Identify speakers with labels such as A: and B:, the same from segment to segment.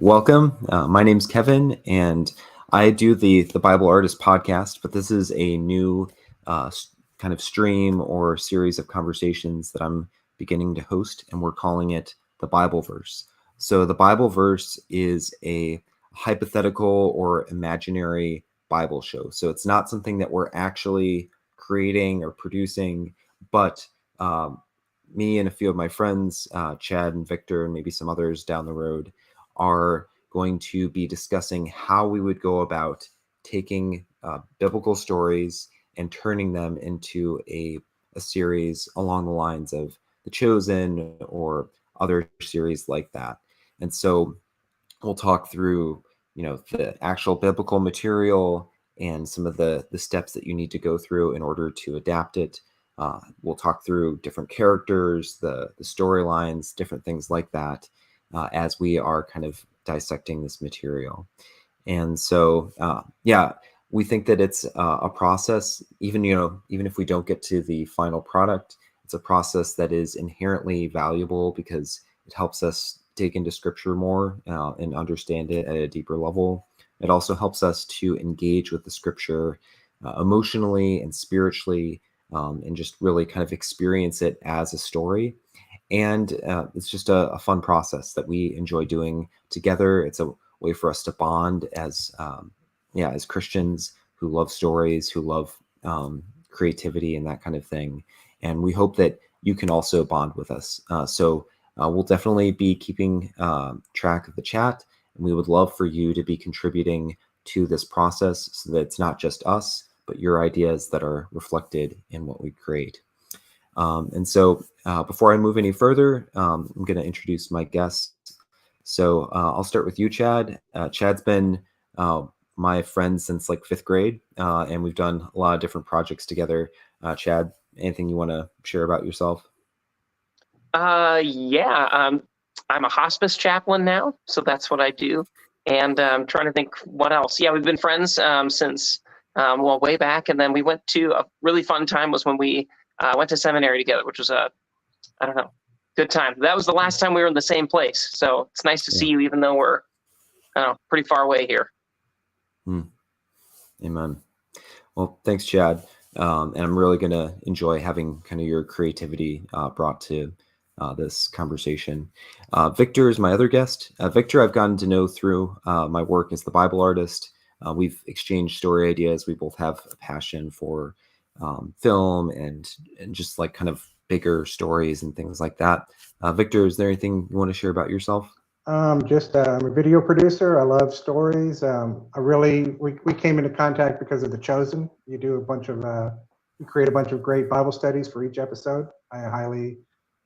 A: welcome. My name's Kevin, and I do the Bible Artist podcast, but this is a new kind of stream or series of conversations that I'm beginning to host, and we're calling it the Bible Verse. So the Bible Verse is a hypothetical or imaginary Bible show. So it's not something that we're actually creating or producing, but me and a few of my friends, Chad and Victor, and maybe some others down the road, are going to be discussing how we would go about taking biblical stories and turning them into a series along the lines of The Chosen or other series like that. And so we'll talk through, the actual biblical material and some of the steps that you need to go through in order to adapt it. We'll talk through different characters, the storylines, different things like that, as we are kind of dissecting this material. And so, we think that it's a process, even if we don't get to the final product, it's a process that is inherently valuable because it helps us dig into scripture more and understand it at a deeper level. It also helps us to engage with the scripture emotionally and spiritually, and just really kind of experience it as a story. And it's just a fun process that we enjoy doing together. It's a way for us to bond as Christians who love stories, who love creativity and that kind of thing. And we hope that you can also bond with us. So we'll definitely be keeping track of the chat, and we would love for you to be contributing to this process so that it's not just us, but your ideas that are reflected in what we create. And so before I move any further, I'm going to introduce my guests. So I'll start with you, Chad. Chad's been my friend since like 5th grade, and we've done a lot of different projects together. Chad, anything you want to share about yourself?
B: I'm a hospice chaplain now, so that's what I do. And I'm trying to think what else. Yeah, we've been friends since way back, and then we went to a really fun time was when we went to seminary together, which was good time. That was the last time we were in the same place. So it's nice to see you, even though we're pretty far away here.
A: Amen. Well, thanks, Chad. And I'm really going to enjoy having kind of your creativity brought to this conversation. Victor is my other guest. Victor, I've gotten to know through my work as the Bible artist. We've exchanged story ideas. We both have a passion for film and just like kind of bigger stories and things like that. Victor, is there anything you want to share about yourself?
C: I'm a video producer. I love stories. We came into contact because of The Chosen. You create a bunch of great Bible studies for each episode. I highly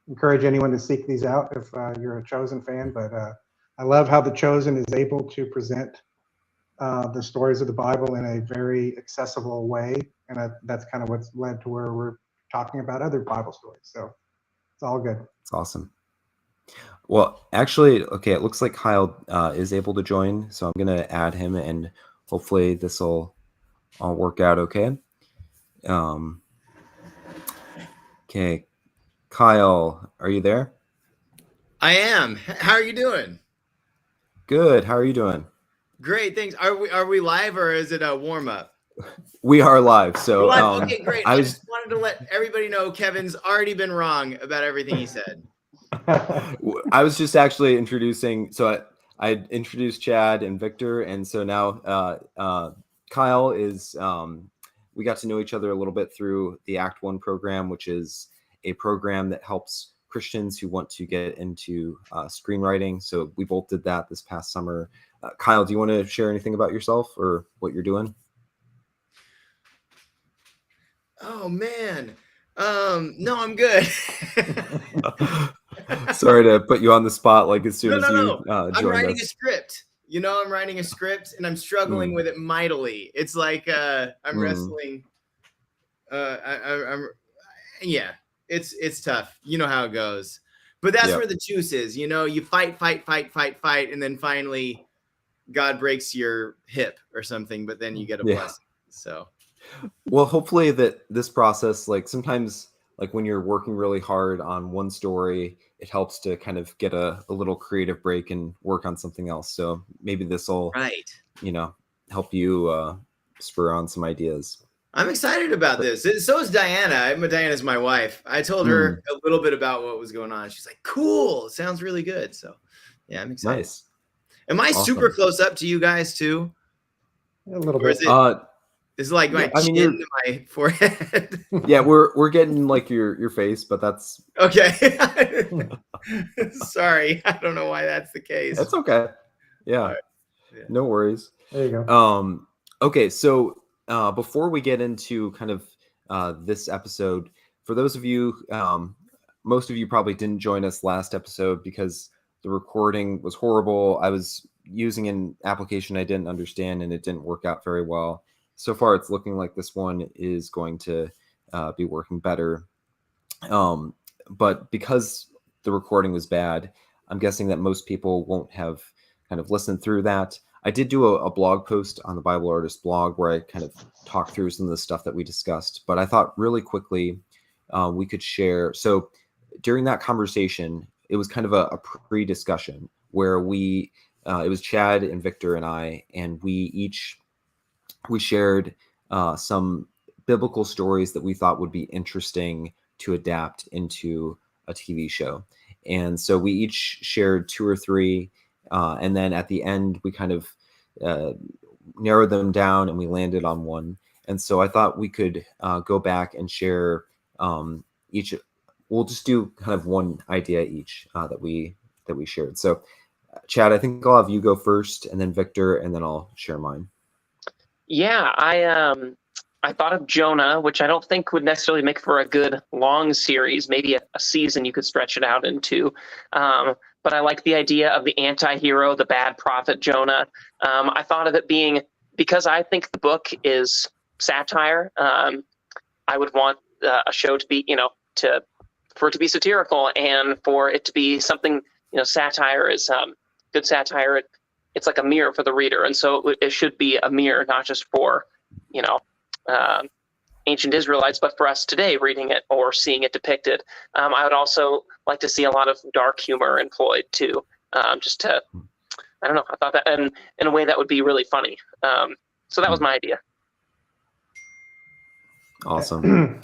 C: encourage anyone to seek these out if you're a Chosen fan. But I love how The Chosen is able to present the stories of the Bible in a very accessible way. And that's kind of what's led to where we're talking about other Bible stories. So it's all good.
A: It's awesome. Well, actually, okay, it looks like Kyle is able to join, so I'm going to add him, and hopefully this will all work out okay. Okay, Kyle, are you there?
D: I am. How are you doing?
A: Good. How are you doing?
D: Great, thanks. Are we live or is it a warm up?
A: We are live. So
D: okay, great. I just wanted to let everybody know Kevin's already been wrong about everything he said.
A: I was just actually introducing. So I introduced Chad and Victor, and so now Kyle is. We got to know each other a little bit through the Act One program, which is a program that helps Christians who want to get into screenwriting. So we both did that this past summer. Kyle, do you want to share anything about yourself or what you're doing?
D: Oh man, no, I'm good.
A: Sorry to put you on the spot. Like as soon as you joined
D: I'm writing
A: us.
D: a script. I'm writing a script, and I'm struggling with it mightily. It's like I'm wrestling. It's tough. You know how it goes. But that's where the juice is. You fight, and then finally God breaks your hip or something, but then you get a blessing. So,
A: well, hopefully that this process, like sometimes, like when you're working really hard on one story it helps to kind of get a little creative break and work on something else. So maybe this will,
D: Right.
A: help you spur on some ideas.
D: I'm excited about this. So is Diana. Diana's my wife. I told her a little bit about what was going on. She's like, cool. Sounds really good. So yeah, I'm excited.
A: Nice.
D: Am I super close up to you guys too?
C: A little
D: Or
C: bit.
D: is it like my chin to my forehead?
A: Yeah, we're getting like your face, but that's
D: okay. Sorry, I don't know why that's the case.
A: That's okay. Yeah,
D: right. Yeah.
A: No worries.
C: There you go.
A: Okay, so before we get into kind of this episode, for those of you, most of you probably didn't join us last episode because the recording was horrible. I was using an application I didn't understand and it didn't work out very well. So far, it's looking like this one is going to be working better. But because the recording was bad, I'm guessing that most people won't have kind of listened through that. I did do a blog post on the Bible Artist blog where I kind of talked through some of the stuff that we discussed, but I thought really quickly we could share. So during that conversation, it was kind of a pre-discussion where it was Chad and Victor and I, and we shared some biblical stories that we thought would be interesting to adapt into a TV show. And so we each shared 2 or 3. And then at the end, we kind of narrowed them down and we landed on one. And so I thought we could go back and share each. We'll just do kind of one idea each that we shared. So Chad, I think I'll have you go first and then Victor, and then I'll share mine.
B: Yeah, I thought of Jonah, which I don't think would necessarily make for a good long series, maybe a season you could stretch it out into. But I like the idea of the anti-hero, the bad prophet Jonah. I thought of it being, because I think the book is satire, I would want a show to be, for it to be satirical and for it to be something, satire is good satire. It's like a mirror for the reader. And so it should be a mirror, not just for, ancient Israelites, but for us today reading it or seeing it depicted. I would also like to see a lot of dark humor employed too, just to, I don't know, I thought that in a way that would be really funny. So that was my idea.
A: Awesome.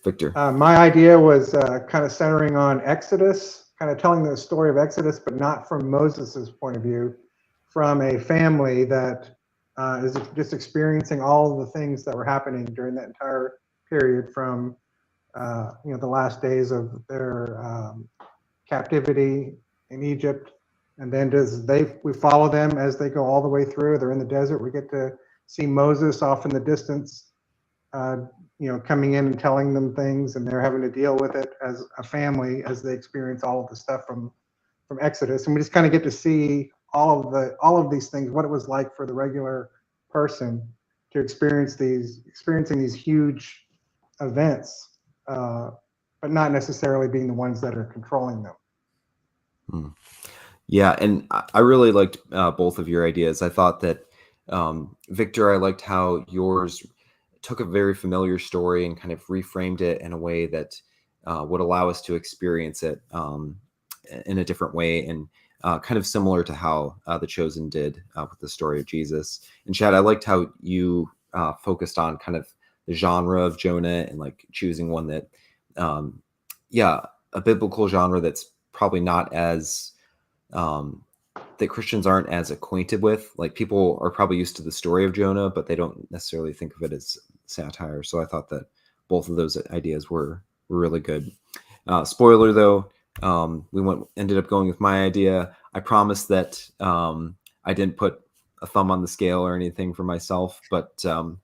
A: Victor.
C: My idea was kind of centering on Exodus, kind of telling the story of Exodus, but not from Moses's point of view, from a family that is just experiencing all of the things that were happening during that entire period from, the last days of their captivity in Egypt. And then we follow them as they go all the way through. They're in the desert. We get to see Moses off in the distance, coming in and telling them things, and they're having to deal with it as a family as they experience all of the stuff from Exodus. And we just kind of get to see all of these things, what it was like for the regular person to experiencing these huge events, but not necessarily being the ones that are controlling them.
A: Yeah, and I really liked both of your ideas. I thought that Victor, I liked how yours took a very familiar story and kind of reframed it in a way that would allow us to experience it in a different way, and kind of similar to how The Chosen did with the story of Jesus. And Chad, I liked how you focused on kind of the genre of Jonah and like choosing one that, a biblical genre that's probably not as, that Christians aren't as acquainted with. Like people are probably used to the story of Jonah, but they don't necessarily think of it as satire. So I thought that both of those ideas were really good. Spoiler though, we ended up going with my idea. I promised that I didn't put a thumb on the scale or anything for myself, but so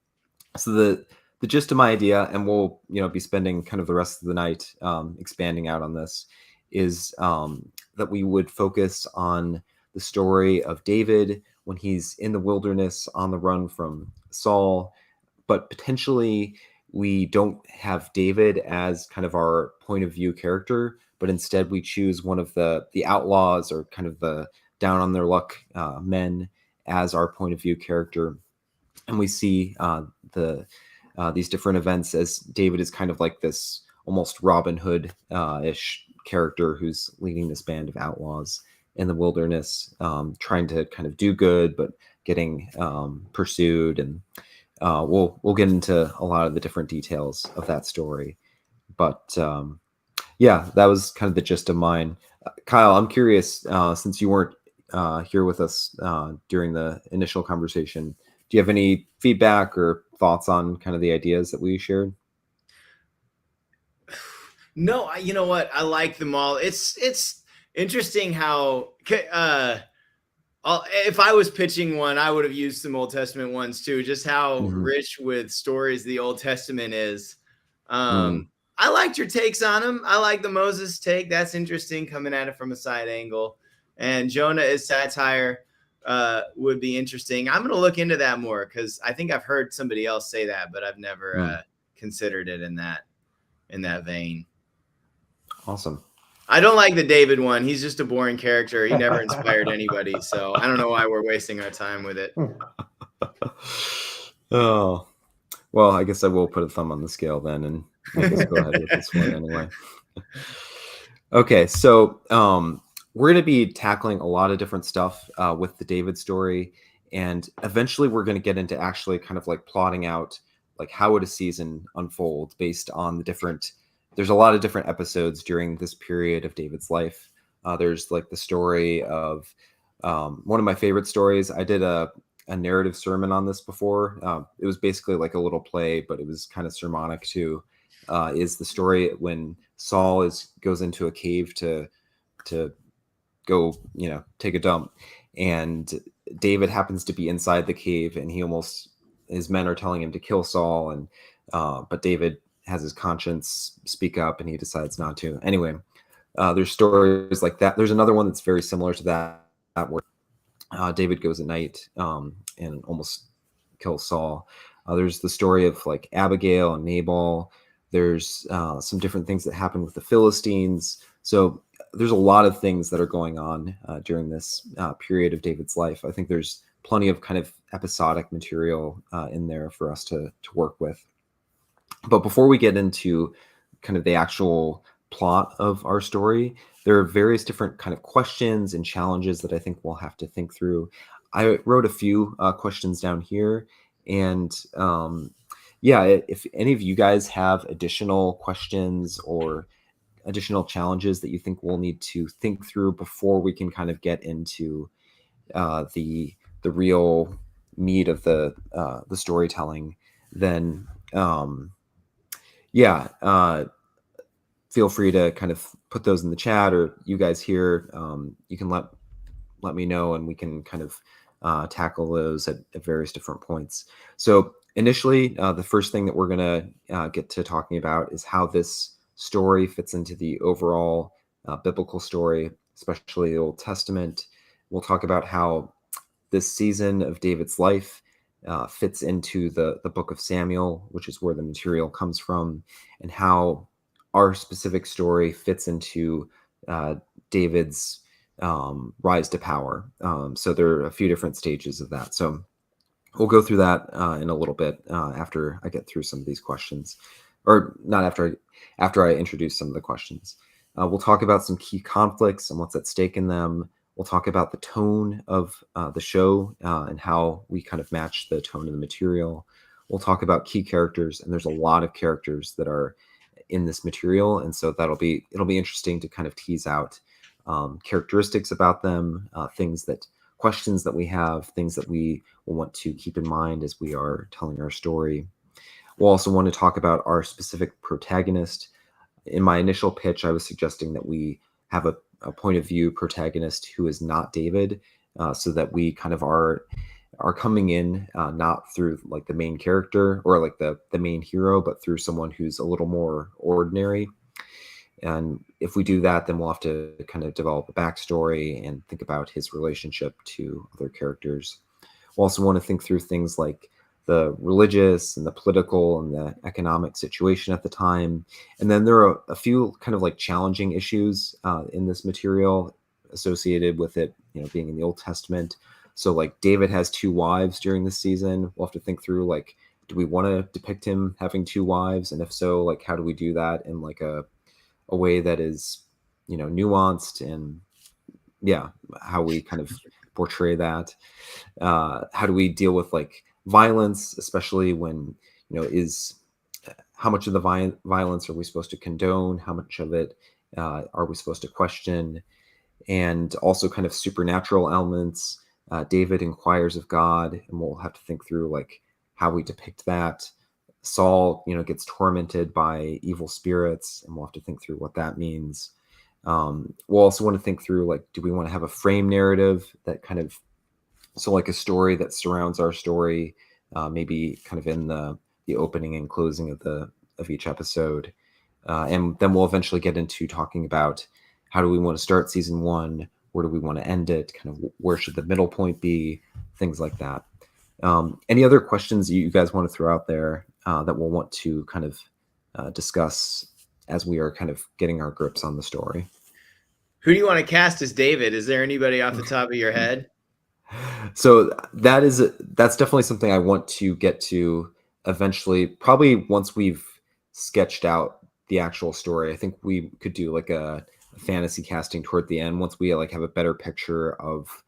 A: the gist of my idea, and we'll be spending kind of the rest of the night expanding out on this, is that we would focus on the story of David when he's in the wilderness on the run from Saul, but potentially we don't have David as kind of our point of view character, but instead we choose one of the outlaws or kind of the down on their luck men as our point of view character. And we see these different events as David is kind of like this almost Robin Hood ish character who's leading this band of outlaws in the wilderness, trying to kind of do good, but getting pursued. And we'll get into a lot of the different details of that story. But yeah, that was kind of the gist of mine. Kyle, I'm curious, since you weren't here with us during the initial conversation, do you have any feedback or thoughts on kind of the ideas that we shared?
D: No, you know what? I like them all. It's interesting how if I was pitching one, I would have used some Old Testament ones too. Just how rich with stories the Old Testament is. I liked your takes on them. I like the Moses take. That's interesting, coming at it from a side angle. And Jonah is satire would be interesting. I'm going to look into that more because I think I've heard somebody else say that, but I've never considered it in that vein.
A: Awesome.
D: I don't like the David one. He's just a boring character. He never inspired anybody. So I don't know why we're wasting our time with it.
A: Oh, well, I guess I will put a thumb on the scale then, and I guess go ahead with this one anyway. Okay, so we're going to be tackling a lot of different stuff with the David story, and eventually we're going to get into actually kind of like plotting out like how would a season unfold based on the different. There's a lot of different episodes during this period of David's life. There's like the story of one of my favorite stories. I did a narrative sermon on this before. It was basically like a little play, but it was kind of sermonic too. Is the story when Saul goes into a cave to go, take a dump, and David happens to be inside the cave, and his men are telling him to kill Saul, and but David has his conscience speak up, and he decides not to. Anyway, there's stories like that. There's another one that's very similar to that where David goes at night and almost kills Saul. There's the story of like Abigail and Nabal. There's some different things that happen with the Philistines. So there's a lot of things that are going on during this period of David's life. I think there's plenty of kind of episodic material in there for us to work with. But before we get into kind of the actual plot of our story, there are various different kind of questions and challenges that I think we'll have to think through. I wrote a few questions down here, and if any of you guys have additional questions or additional challenges that you think we'll need to think through before we can kind of get into the real meat of the storytelling, then feel free to kind of put those in the chat, or you guys here, you can let me know, and we can kind of tackle those at various different points. So initially, the first thing that we're going to get to talking about is how this story fits into the overall biblical story, especially the Old Testament. We'll talk about how this season of David's life fits into the book of Samuel, which is where the material comes from, and how our specific story fits into David's rise to power. So there are a few different stages of that. So we'll go through that in a little bit after I get through some of these questions, or not after I introduce some of the questions. We'll talk about some key conflicts and what's at stake in them. We'll talk about the tone of the show and how we kind of match the tone of the material. We'll talk about key characters, and there's a lot of characters that are in this material, and so it'll be interesting to kind of tease out characteristics about them, questions that we have, things that we will want to keep in mind as we are telling our story. We'll also want to talk about our specific protagonist. In my initial pitch, I was suggesting that we have a point of view protagonist who is not David, so that we kind of are coming in not through like the main character or like the main hero, but through someone who's a little more ordinary. And if we do that, then we'll have to kind of develop a backstory and think about his relationship to other characters. We'll also want to think through things like the religious and the political and the economic situation at the time. And then there are a few kind of like challenging issues in this material associated with it, being in the Old Testament. So like David has 2 wives during this season. We'll have to think through, like, do we want to depict him having 2 wives? And if so, like, how do we do that in like a way that is nuanced, and how we kind of portray that. How do we deal with like violence, especially when is how much of the violence are we supposed to condone? How much of it are we supposed to question? And also kind of supernatural elements. David inquires of God, and we'll have to think through like how we depict that. Saul, gets tormented by evil spirits, and we'll have to think through what that means. We'll also want to think through like, do we want to have a frame narrative that kind of, so like a story that surrounds our story, maybe kind of in the opening and closing of each episode, and then we'll eventually get into talking about how do we want to start season 1, where do we want to end it, kind of where should the middle point be, things like that. Any other questions you guys want to throw out there that we'll want to kind of discuss as we are kind of getting our grips on the story?
D: Who do you want to cast as David? Is there anybody off the top of your head?
A: So that's definitely something I want to get to eventually, probably once we've sketched out the actual story. I think we could do like a fantasy casting toward the end once we like have a better picture of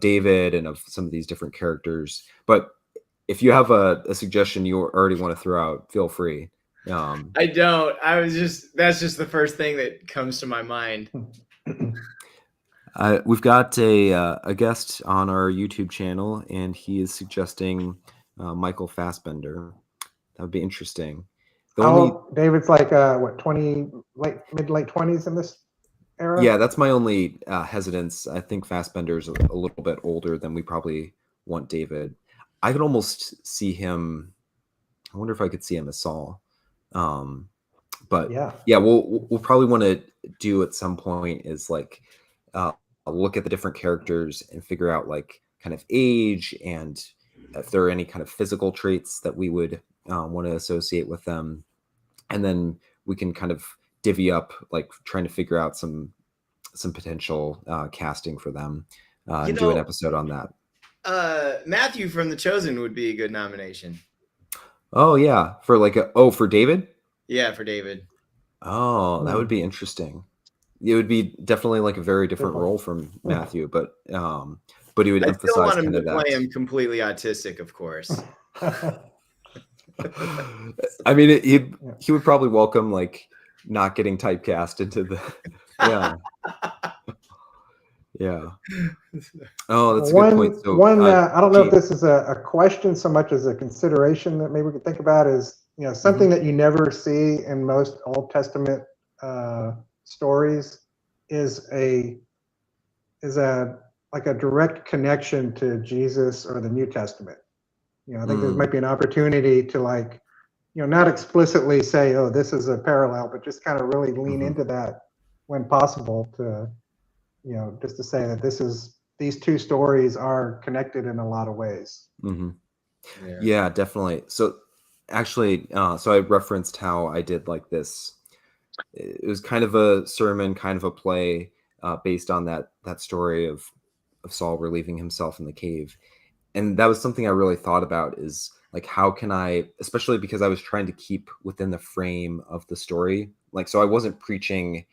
A: David and of some of these different characters. But if you have a suggestion you already want to throw out, feel free.
D: I don't. That's just the first thing that comes to my mind.
A: We've got a guest on our YouTube channel, and he is suggesting Michael Fassbender. That would be interesting.
C: David's like what, 20, mid late 20s in this era?
A: Yeah, that's my only hesitance. I think Fassbender's a little bit older than we probably want David. I could almost see him. I wonder if I could see him as Saul. But we'll probably want to do at some point is like look at the different characters and figure out like kind of age and if there are any kind of physical traits that we would want to associate with them, and then we can kind of divvy up like trying to figure out some potential casting for them and do an episode on that.
D: Matthew from The Chosen would be a good nomination.
A: Oh yeah, for like for David.
D: Yeah, for David.
A: Oh, that would be interesting. It would be definitely like a very different role from Matthew, but he would emphasize
D: still want him
A: kind
D: to
A: of that.
D: play him completely autistic, of course.
A: I mean, he would probably welcome like not getting typecast into the yeah. Oh, that's a good point. So
C: I don't know if this is a question so much as a consideration that maybe we could think about is something that you never see in most Old Testament stories is a like a direct connection to Jesus or the New Testament. I think there might be an opportunity to like, not explicitly say, oh, this is a parallel, but just kind of really lean into that when possible to, just to say that these two stories are connected in a lot of ways.
A: Yeah, definitely. So actually, so I referenced how I did like this. It was kind of a sermon, kind of a play based on that story of Saul relieving himself in the cave. And that was something I really thought about is like, how can I, especially because I was trying to keep within the frame of the story. Like, so I wasn't preaching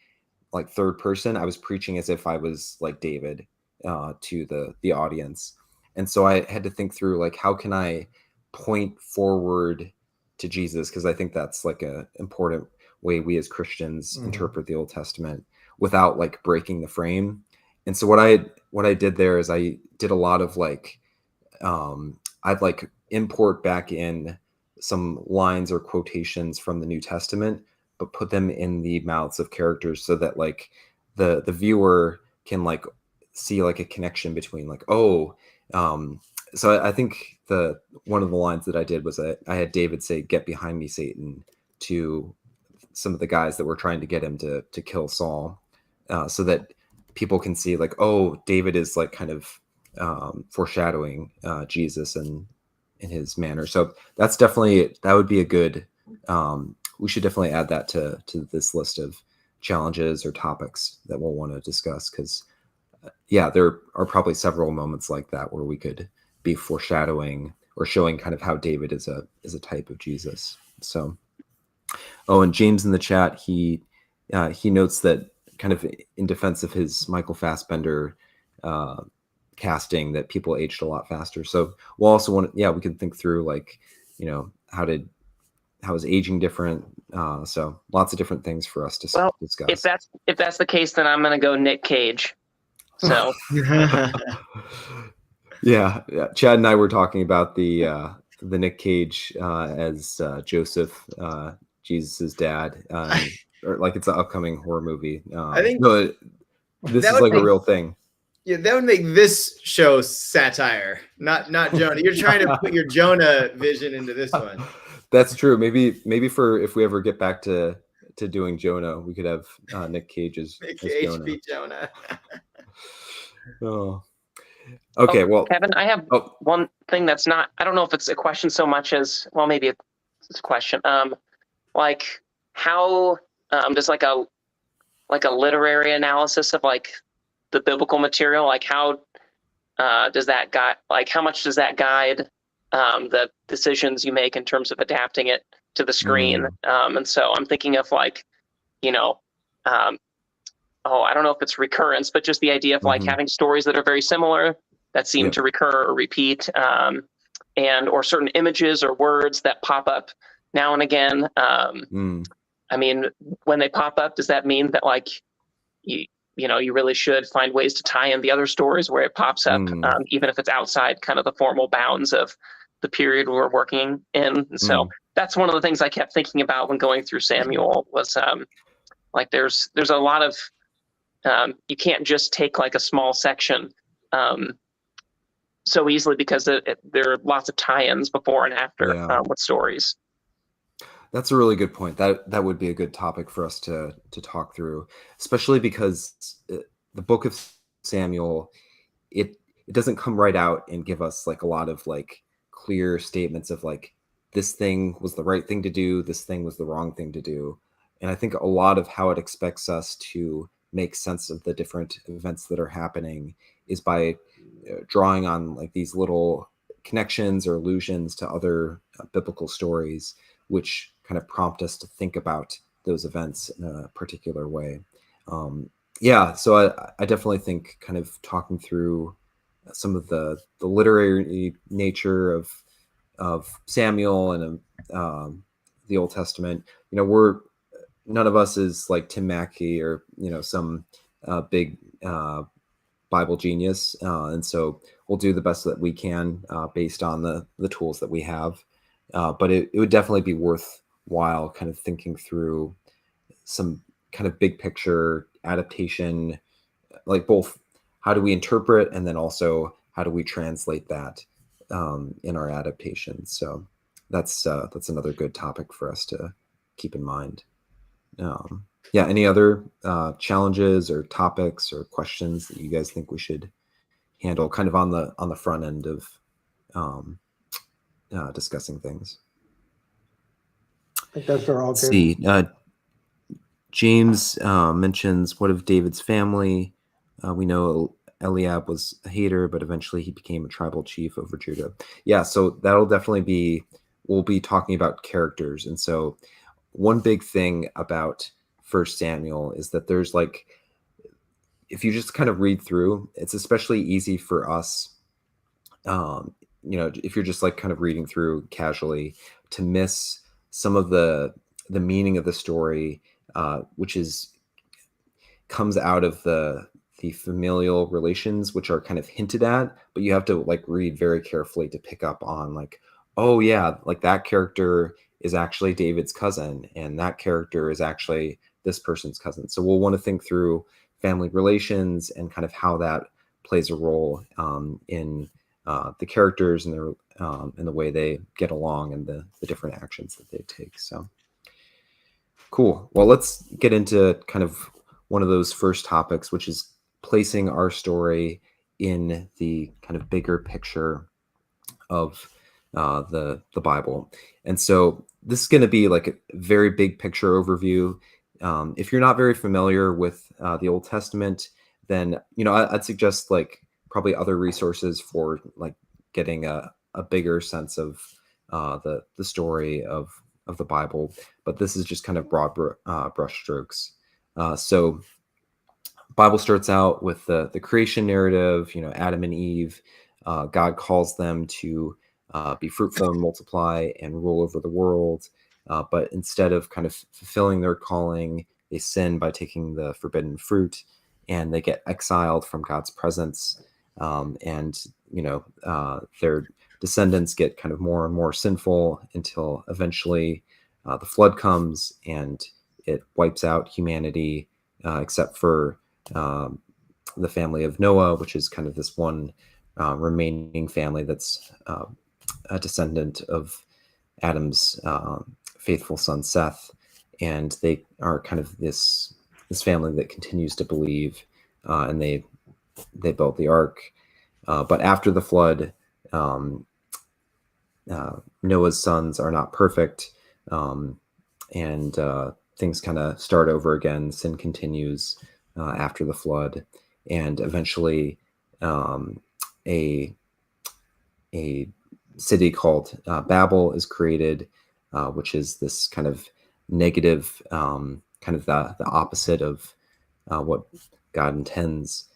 A: like third person. I was preaching as if I was like David to the audience. And so I had to think through like, how can I point forward to Jesus? Because I think that's like a important way we as Christians interpret the Old Testament without like breaking the frame. And so what I did there is I did a lot of like, I'd like import back in some lines or quotations from the New Testament, but put them in the mouths of characters so that like the viewer can like see like a connection between like, so I think one of the lines that I did was I had David say, "Get behind me, Satan," to some of the guys that were trying to get him to kill Saul, so that people can see like, oh, David is like kind of foreshadowing Jesus and in his manner. So that would be a good, we should definitely add that to this list of challenges or topics that we'll want to discuss. Cause there are probably several moments like that where we could be foreshadowing or showing kind of how David is a type of Jesus. So, and James in the chat, he notes that kind of in defense of his Michael Fassbender casting, that people aged a lot faster. So we'll also want to, we can think through like, how is aging different? So lots of different things for us to discuss.
B: If that's the case, then I'm going to go Nick Cage. So
A: yeah, Chad and I were talking about the Nick Cage as Joseph, Jesus's dad, or like it's an upcoming horror movie.
D: I think
A: this is like a real thing.
D: Yeah, that would make this show satire, not Jonah. You're trying to put your Jonah vision into this one.
A: That's true. Maybe for if we ever get back to doing Jonah, we could have Nick Cage as
D: Jonah.
A: Oh. Okay, well,
B: Kevin, I have one thing that's not, I don't know if it's a question so much as, well, maybe it's a question. Like how does like a literary analysis of like the biblical material, like how does that guide, like how much does that guide the decisions you make in terms of adapting it to the screen? And so I'm thinking of like, I don't know if it's recurrence, but just the idea of like having stories that are very similar that seem to recur or repeat, and or certain images or words that pop up now and again. I mean, when they pop up, does that mean that like you really should find ways to tie in the other stories where it pops up, even if it's outside kind of the formal bounds of the period we're working in? And so that's one of the things I kept thinking about when going through Samuel was like there's a lot of you can't just take like a small section so easily because there are lots of tie-ins before and after with stories.
A: That's a really good point. That would be a good topic for us to talk through, especially because the book of Samuel, it doesn't come right out and give us like a lot of like clear statements of like this thing was the right thing to do, this thing was the wrong thing to do. And I think a lot of how it expects us to make sense of the different events that are happening is by drawing on like these little connections or allusions to other biblical stories, which kind of prompt us to think about those events in a particular way. So I definitely think kind of talking through some of the literary nature of Samuel and the Old Testament. None of us is like Tim Mackey or some big Bible genius, and so we'll do the best that we can based on the tools that we have. But it would definitely be worthwhile kind of thinking through some kind of big picture adaptation, like both how do we interpret and then also how do we translate that in our adaptation. So that's another good topic for us to keep in mind. Any other challenges or topics or questions that you guys think we should handle kind of on the front end of discussing things?
C: I think those are all good.
A: See, James mentions, what of David's family? We know Eliab was a hater, but eventually he became a tribal chief over Judah. Yeah, so that'll definitely we'll be talking about characters. And so one big thing about First Samuel is that there's like, if you just kind of read through, it's especially easy for us, if you're just like kind of reading through casually, to miss some of the meaning of the story, which comes out of the familial relations, which are kind of hinted at, but you have to like read very carefully to pick up on like, oh yeah, like that character is actually David's cousin, and that character is actually this person's cousin. So we'll want to think through family relations and kind of how that plays a role in the characters and the way they get along and the different actions that they take. So cool. Well, let's get into kind of one of those first topics, which is placing our story in the kind of bigger picture of the Bible. And so this is going to be like a very big picture overview. If you're not very familiar with the Old Testament, then I'd suggest like probably other resources for like getting a bigger sense of the story of the Bible. But this is just kind of broad brush strokes. So Bible starts out with the creation narrative, Adam and Eve. God calls them to be fruitful and multiply and rule over the world. But instead of kind of fulfilling their calling, they sin by taking the forbidden fruit, and they get exiled from God's presence. And their descendants get kind of more and more sinful until eventually the flood comes and it wipes out humanity, except for the family of Noah, which is kind of this one remaining family that's a descendant of Adam's faithful son Seth, and they are kind of this family that continues to believe, and they built the ark. But after the flood, Noah's sons are not perfect, and things kind of start over again. Sin continues after the flood, and eventually a city called Babel is created, which is this kind of negative, kind of the opposite of what God intends.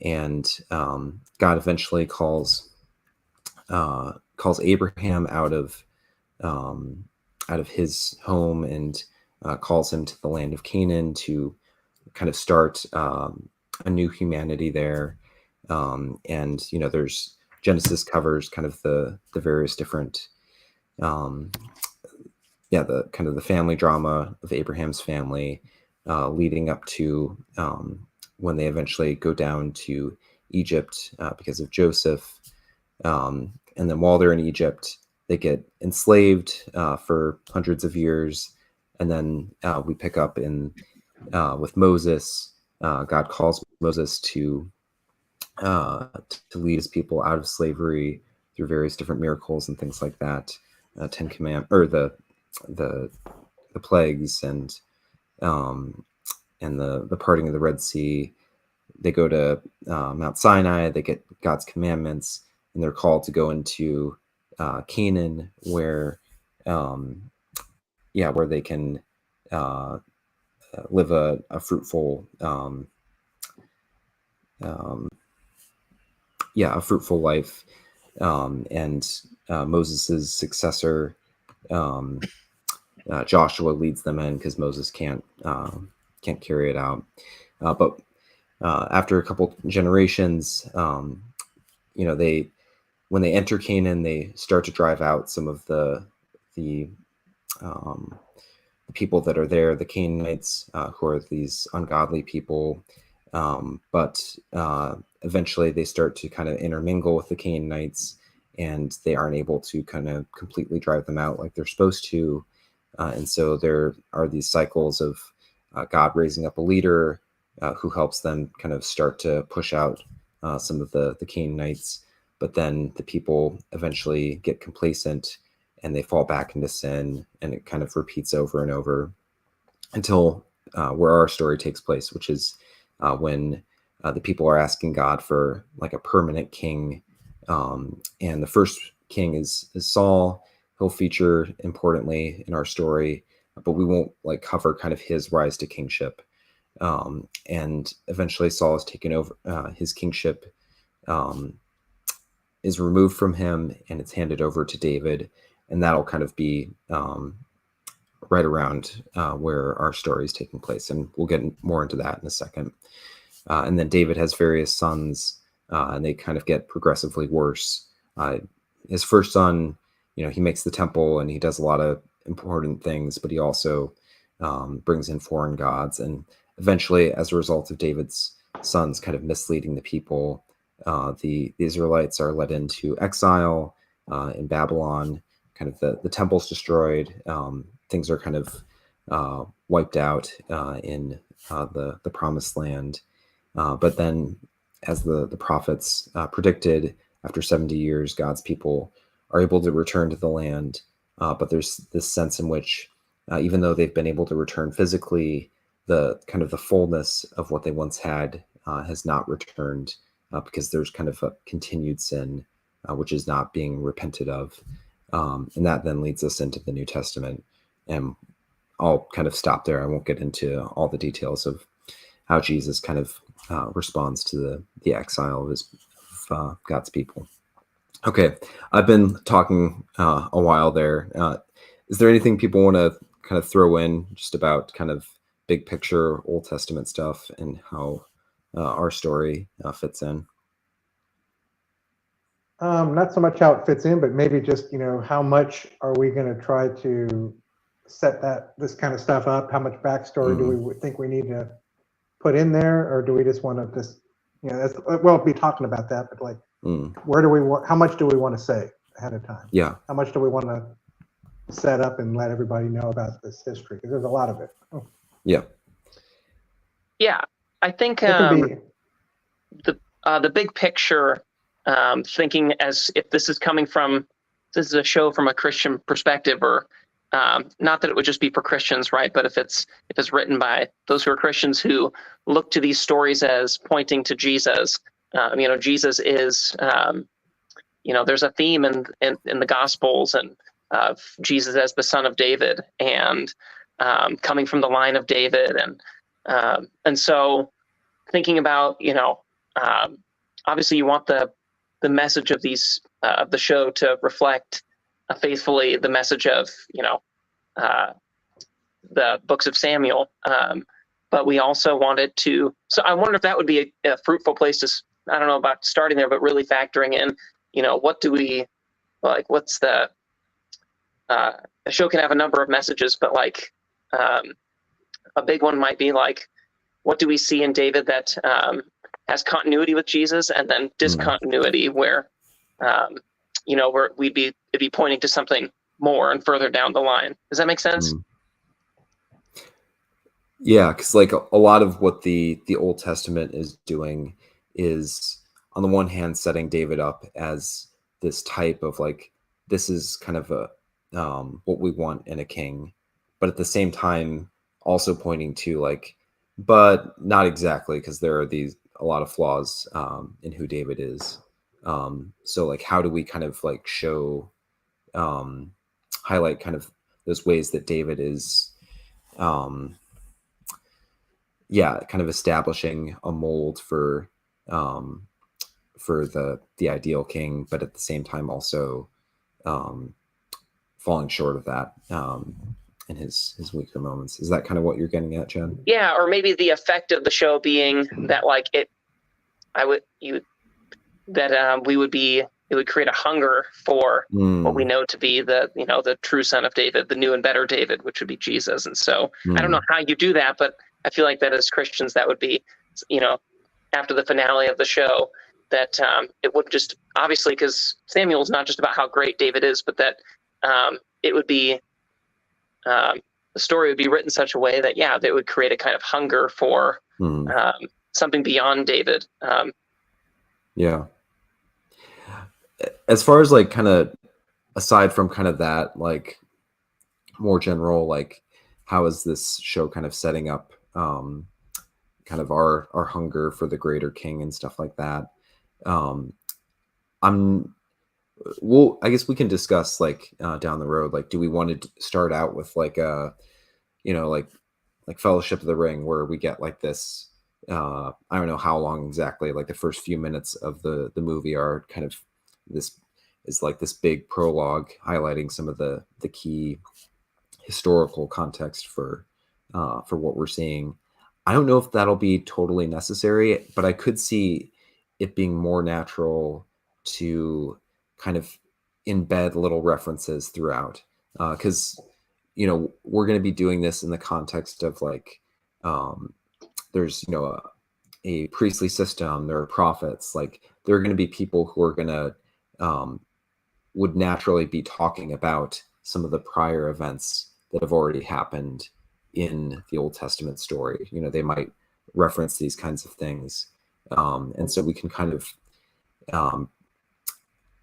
A: And God eventually calls Abraham out of his home and calls him to the land of Canaan to kind of start a new humanity there. And there's Genesis covers kind of the various different the kind of the family drama of Abraham's family, leading up to when they eventually go down to Egypt because of Joseph. And then while they're in Egypt, they get enslaved for hundreds of years. And then we pick up with Moses. God calls Moses to lead his people out of slavery through various different miracles and things like that. 10 Commandments, or the plagues, and the parting of the Red Sea. They go to Mount Sinai. They get God's commandments, and they're called to go into Canaan, where they can live a fruitful a fruitful life. And Moses' successor, Joshua, leads them in because Moses can't carry it out. But after a couple generations, when they enter Canaan, they start to drive out some of the people that are there, the Canaanites, who are these ungodly people. But eventually they start to kind of intermingle with the Canaanites, and they aren't able to kind of completely drive them out like they're supposed to. And so there are these cycles of God raising up a leader who helps them kind of start to push out some of the Canaanites. But then the people eventually get complacent and they fall back into sin, and it kind of repeats over and over until where our story takes place, which is when the people are asking God for like a permanent king. And the first king is Saul. He'll feature importantly in our story, but we won't like cover kind of his rise to kingship. And eventually Saul is taken over, his kingship is removed from him, and it's handed over to David. And that'll kind of be right around where our story is taking place. And we'll get more into that in a second. And then David has various sons, and they kind of get progressively worse. His first son, he makes the temple and he does a lot of important things, but he also brings in foreign gods. And eventually, as a result of David's sons kind of misleading the people, the Israelites are led into exile in Babylon. Kind of the temple's destroyed. Things are kind of wiped out in the promised land. But then, as the prophets predicted, after 70 years, God's people are able to return to the land. But there's this sense in which, even though they've been able to return physically, the kind of the fullness of what they once had has not returned, because there's kind of a continued sin, which is not being repented of. And that then leads us into the New Testament. And I'll kind of stop there. I won't get into all the details of how Jesus kind of responds to the exile of God's people. Okay, I've been talking a while there. Is there anything people want to kind of throw in just about kind of big picture Old Testament stuff and how our story fits in?
C: Not so much how it fits in, but maybe just, how much are we going to try to set this kind of stuff up? How much backstory do we think we need to put in there, or do we just want to just, we'll be talking about that, but like, where do we want? How much do we want to say ahead of time?
A: Yeah.
C: How much do we want to set up and let everybody know about this history? Because there's a lot of it.
A: Yeah.
B: Yeah, I think
C: It can be
B: the big picture. Thinking as if this is a show from a Christian perspective, or not that it would just be for Christians, right? But if it's written by those who are Christians who look to these stories as pointing to Jesus, Jesus is, there's a theme in the Gospels and Jesus as the son of David and coming from the line of David, and so thinking about obviously you want the message of these of the show to reflect faithfully the message of the books of Samuel, but we also wanted to. So I wonder if that would be a fruitful place to. I don't know about starting there, but really factoring in, what do we like? What's the show can have a number of messages, but like a big one might be like, what do we see in David that has continuity with Jesus, and then discontinuity where, where it'd be pointing to something more and further down the line. Does that make sense?
A: Yeah, because like a lot of what the Old Testament is doing is, on the one hand, setting David up as this type of like, this is kind of a what we want in a king, but at the same time also pointing to like, but not exactly, because there are a lot of flaws in who David is. So like, how do we kind of like show, highlight kind of those ways that David is, kind of establishing a mold for the ideal king, but at the same time also falling short of that in his weaker moments. Is that kind of what you're getting at, Jen?
B: Yeah, or maybe the effect of the show being that like it would create a hunger for what we know to be the true son of David, the new and better David, which would be Jesus. And so I don't know how you do that, but I feel like that as Christians, that would be, after the finale of the show, that it would just, obviously, because Samuel's not just about how great David is, but that it would be, the story would be written such a way that, that would create a kind of hunger for something beyond David.
A: Yeah. As far as like kind of aside from kind of that, like more general, like how is this show kind of setting up kind of our hunger for the greater king and stuff like that? I guess we can discuss like down the road, like, do we want to start out with like like Fellowship of the Ring, where we get like this, I don't know how long exactly, like the first few minutes of the movie are kind of this is like this big prologue highlighting some of the key historical context for what we're seeing. I don't know if that'll be totally necessary, but I could see it being more natural to kind of embed little references throughout, because we're going to be doing this in the context of like there's a priestly system, there are prophets, like there are going to be people who are going to would naturally be talking about some of the prior events that have already happened in the Old Testament story. They might reference these kinds of things, and so we can kind of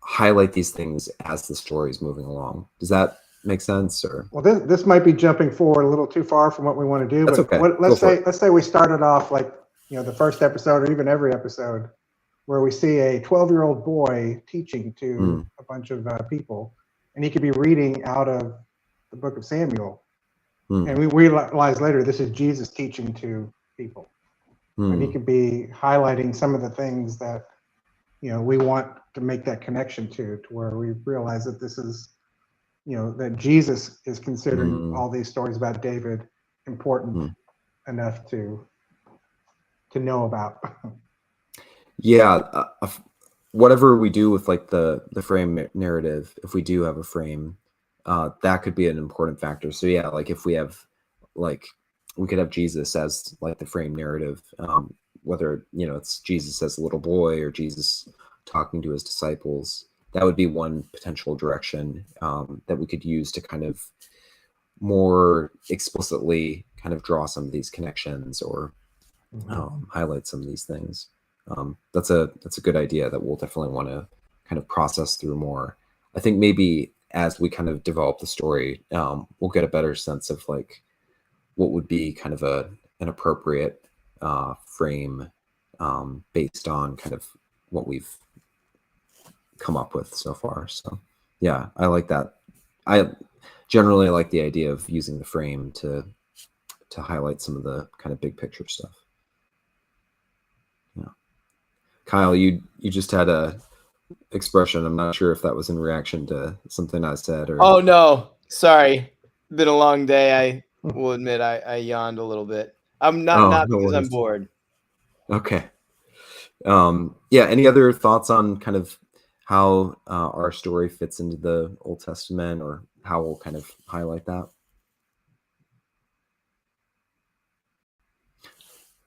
A: highlight these things as the story is moving along. Does that make sense? Or
C: well, this might be jumping forward a little too far from what we want to do.
A: That's
C: but
A: okay.
C: Let's say we started off like the first episode, or even every episode, where we see a 12-year-old boy teaching to a bunch of people, and he could be reading out of the book of Samuel, and we realize later this is Jesus teaching to people. But he could be highlighting some of the things that, we want to make that connection to where we realize that this is, that Jesus is considering all these stories about David important enough to know about.
A: Yeah, whatever we do with like the frame narrative, if we do have a frame, that could be an important factor. So yeah, like if we have, like, we could have Jesus as like the frame narrative, whether it's Jesus as a little boy or Jesus talking to his disciples. That would be one potential direction that we could use to kind of more explicitly kind of draw some of these connections or highlight some of these things. That's a good idea that we'll definitely want to kind of process through more. I think maybe as we kind of develop the story, we'll get a better sense of like what would be kind of an appropriate frame based on kind of what we've come up with so far. So yeah, I like that. I generally like the idea of using the frame to highlight some of the kind of big picture stuff. Yeah. Kyle, you just had a expression. I'm not sure if that was in reaction to something I said or.
E: Oh no, sorry. Been a long day. I will admit I yawned a little bit. I'm not
A: No
E: because
A: worries.
E: I'm bored.
A: Okay. Yeah. Any other thoughts on kind of how our story fits into the Old Testament, or how we'll kind of highlight that?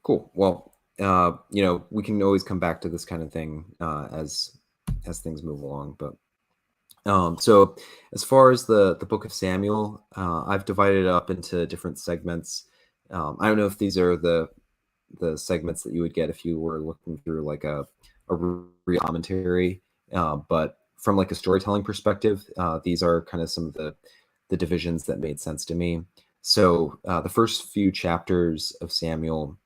A: Cool. Well, we can always come back to this kind of thing as things move along. But so as far as the book of Samuel, I've divided it up into different segments. I don't know if these are the segments that you would get if you were looking through like a real commentary, but from like a storytelling perspective, these are kind of some of the divisions that made sense to me. So the first few chapters of Samuel,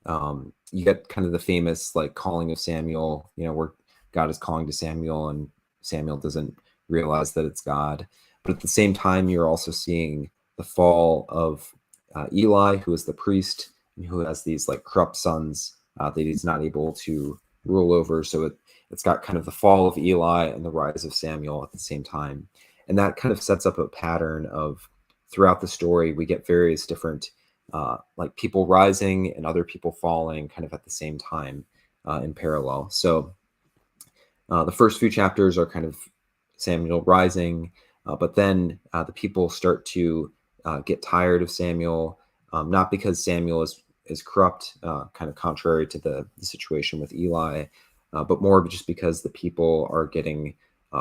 A: you get kind of the famous like calling of Samuel, where God is calling to Samuel and Samuel doesn't realize that it's God. But at the same time, you're also seeing the fall of Eli, who is the priest and who has these like corrupt sons that he's not able to rule over. So it's got kind of the fall of Eli and the rise of Samuel at the same time. And that kind of sets up a pattern of throughout the story, we get various different like people rising and other people falling kind of at the same time in parallel. So the first few chapters are kind of Samuel rising, but then the people start to get tired of Samuel, not because Samuel is corrupt, kind of contrary to the situation with Eli, but more just because the people are getting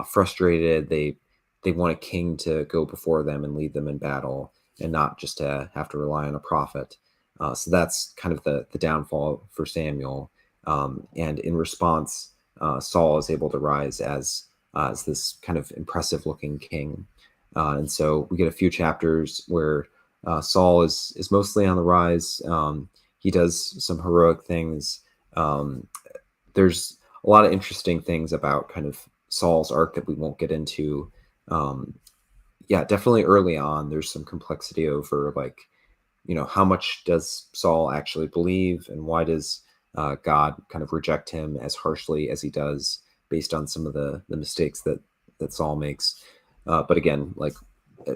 A: frustrated. They want a king to go before them and lead them in battle, and not just to have to rely on a prophet. So that's kind of the downfall for Samuel. And in response, Saul is able to rise as this kind of impressive looking king. And so we get a few chapters where Saul is mostly on the rise. He does some heroic things. There's a lot of interesting things about kind of Saul's arc that we won't get into. Yeah, definitely early on, there's some complexity over like, how much does Saul actually believe, and why does God kind of reject him as harshly as he does based on some of the mistakes that Saul makes. But again, like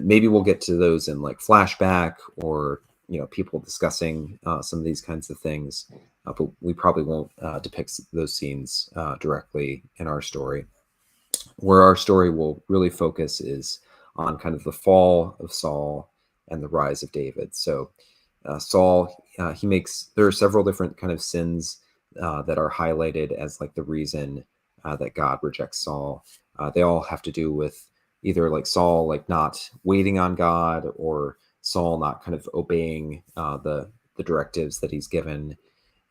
A: maybe we'll get to those in like flashback or, people discussing some of these kinds of things, but we probably won't depict those scenes directly in our story. Where our story will really focus is on kind of the fall of Saul and the rise of David. So Saul, there are several different kind of sins that are highlighted as like the reason that God rejects Saul. They all have to do with either like Saul like not waiting on God, or Saul not kind of obeying the directives that he's given.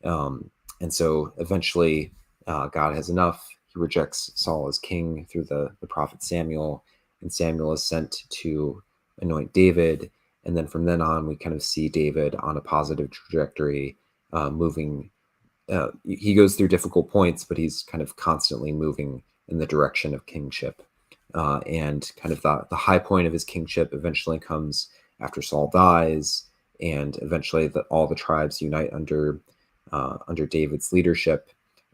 A: And so eventually God has enough. He rejects Saul as king through the prophet Samuel, and Samuel is sent to anoint David. And then from then on, we kind of see David on a positive trajectory, moving. He goes through difficult points, but he's kind of constantly moving in the direction of kingship. And kind of the high point of his kingship eventually comes after Saul dies, and eventually all the tribes unite under under David's leadership.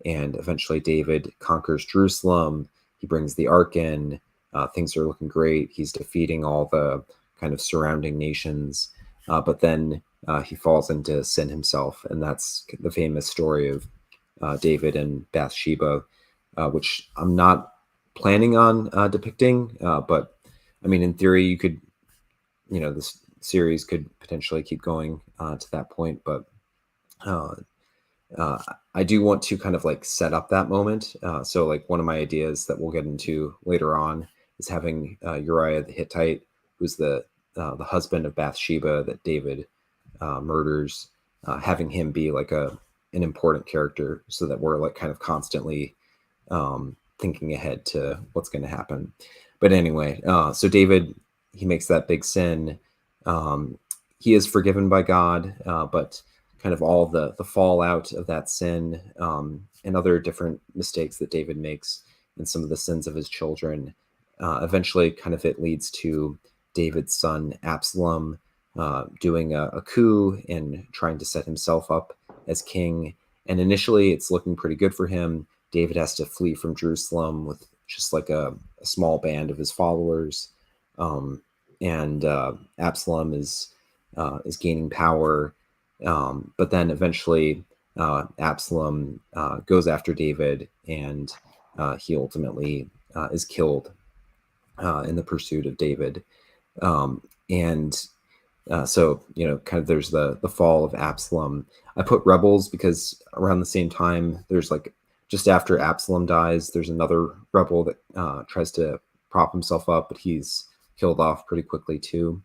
A: And eventually David conquers Jerusalem. He brings the ark in. Things are looking great. He's defeating all the kind of surrounding nations. But then he falls into sin himself. And that's the famous story of David and Bathsheba, which I'm not planning on depicting. But I mean, in theory, you could, this series could potentially keep going to that point. But I do want to kind of like set up that moment. So like one of my ideas that we'll get into later on is having Uriah the Hittite, who's the husband of Bathsheba that David murders, having him be like an important character, so that we're like kind of constantly thinking ahead to what's going to happen. But anyway, so David, he makes that big sin. He is forgiven by God, but kind of all the fallout of that sin and other different mistakes that David makes and some of the sins of his children, eventually kind of it leads to David's son Absalom doing a coup and trying to set himself up as king. And initially it's looking pretty good for him. David has to flee from Jerusalem with just like a small band of his followers. And Absalom is gaining power. But then eventually Absalom goes after David, and he ultimately is killed in the pursuit of David. So, kind of there's the fall of Absalom. I put rebels because around the same time, there's like, just after Absalom dies, there's another rebel that tries to prop himself up, but he's killed off pretty quickly too.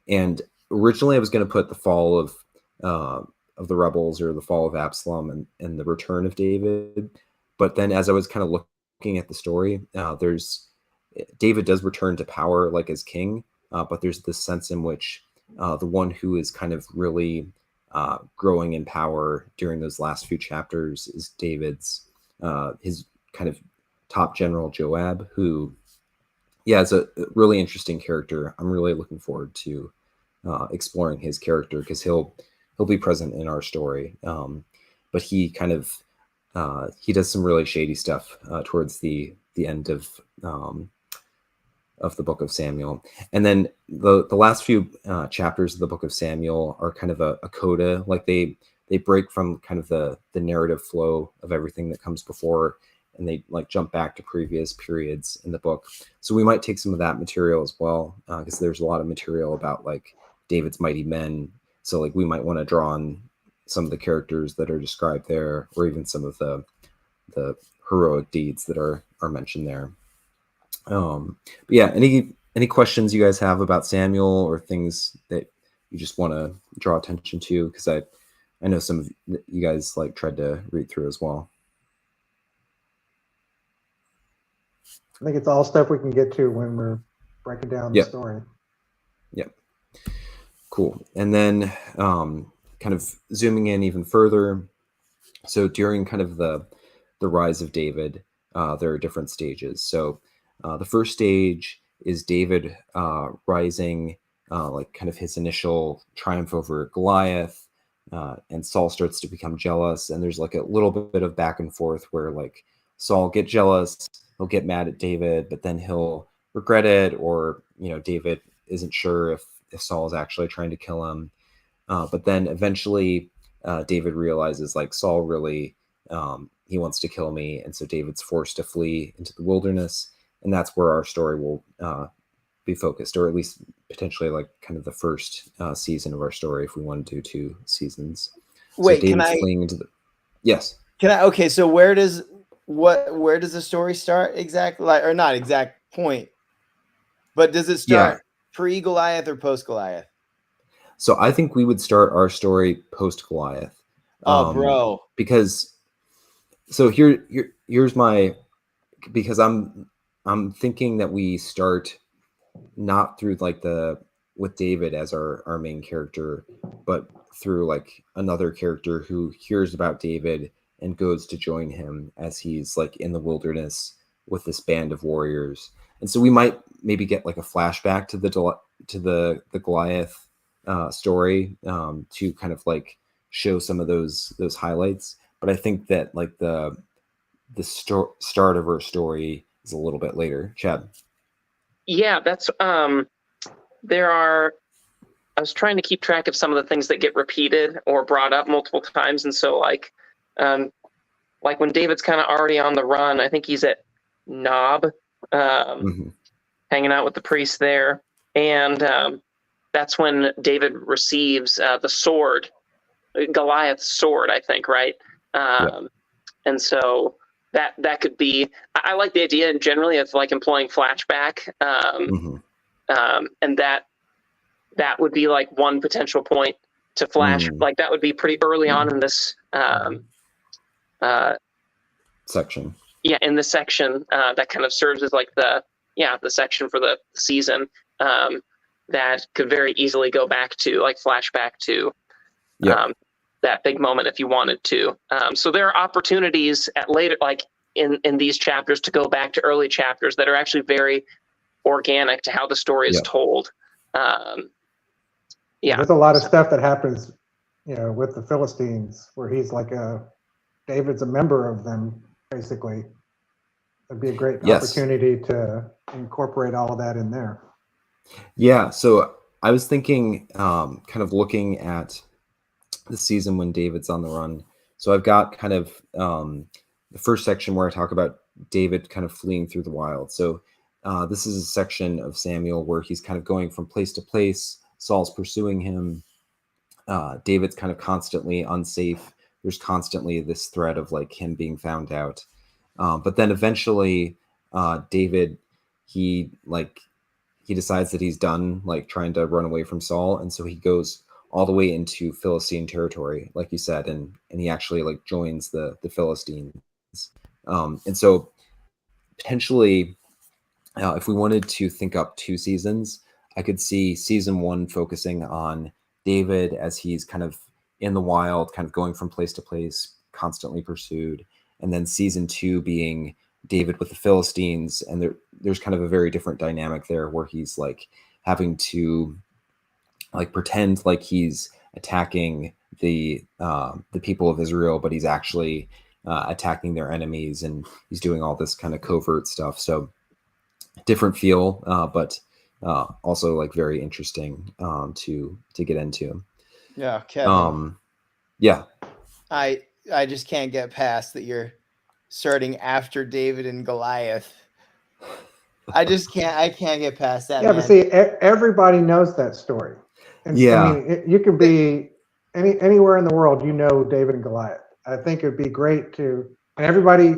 A: And originally I was going to put the fall of the rebels, or the fall of Absalom, and the return of David. But then as I was kind of looking at the story, David does return to power like as king, but there's this sense in which the one who is kind of really growing in power during those last few chapters is his kind of top general Joab, who is a really interesting character. I'm really looking forward to exploring his character, because he'll be present in our story. But he kind of he does some really shady stuff towards the end of the book of Samuel. And then the last few chapters of the book of Samuel are kind of a coda. Like they break from kind of the narrative flow of everything that comes before, and they like jump back to previous periods in the book. So we might take some of that material as well, because there's a lot of material about like David's mighty men. So like we might want to draw on some of the characters that are described there, or even some of the heroic deeds that are mentioned there. But yeah, any questions you guys have about Samuel, or things that you just want to draw attention to? Because I know some of you guys like tried to read through as well.
C: I think it's all stuff we can get to when we're breaking down the story.
A: Yep. Cool. And then kind of zooming in even further. So during kind of the rise of David, there are different stages. So the first stage is David rising, like kind of his initial triumph over Goliath, and Saul starts to become jealous. And there's like a little bit of back and forth where like Saul get jealous, he'll get mad at David, but then he'll regret it, or David isn't sure if Saul is actually trying to kill him. But then eventually David realizes like Saul really, he wants to kill me. And so David's forced to flee into the wilderness. And that's where our story will be focused, or at least potentially like kind of the first season of our story, if we want to do 2 seasons.
E: Wait,
A: so David's fleeing into the... Yes.
E: Can I? Okay, so where does the story start exactly? Like, or not exact point, but does it start pre-Goliath or post-Goliath?
A: So I think we would start our story post-Goliath.
E: Oh, bro.
A: Because so here's my, because I'm thinking that we start not through like with David as our main character, but through like another character who hears about David and goes to join him as he's like in the wilderness with this band of warriors. And so we might maybe get like a flashback to the Goliath story to kind of like show some of those highlights. But I think that like the start of her story is a little bit later. Chad.
B: Yeah, that's there are. I was trying to keep track of some of the things that get repeated or brought up multiple times, and so like when David's kind of already on the run, I think he's at Nob, hanging out with the priest there, and that's when David receives the sword, Goliath's sword, I think, right? And so that could be. I like the idea generally of like employing flashback, and that would be like one potential point to flash. Like that would be pretty early on in this
A: section.
B: Yeah, in this section that kind of serves as like the section for the season that could very easily go back to like flashback to that big moment if you wanted to. So there are opportunities at later, like in these chapters, to go back to early chapters that are actually very organic to how the story is told.
C: There's a lot of stuff that happens, with the Philistines where he's like David's a member of them, basically. It'd be a great opportunity to incorporate all of that in there. Yeah.
A: So I was thinking, kind of looking at the season when David's on the run. So I've got kind of the first section where I talk about David kind of fleeing through the wild. So this is a section of Samuel where he's kind of going from place to place. Saul's pursuing him. David's kind of constantly unsafe. There's constantly this threat of like him being found out. But then eventually David, he decides that he's done like trying to run away from Saul. And so he goes all the way into Philistine territory, like you said, and he actually like joins the Philistines. And so potentially, if we wanted to think up 2 seasons, I could see season 1 focusing on David as he's kind of in the wild, kind of going from place to place, constantly pursued. And then season 2 being David with the Philistines. And there's kind of a very different dynamic there where he's like having to like pretend like he's attacking the people of Israel, but he's actually attacking their enemies, and he's doing all this kind of covert stuff. So different feel, but also like very interesting to get into.
E: Yeah, Kevin. I just can't get past that you're starting after David and Goliath. I can't get past that.
C: Yeah, man. But see, everybody knows that story. And I mean, you can be anywhere in the world, David and Goliath. I think it'd be great and everybody,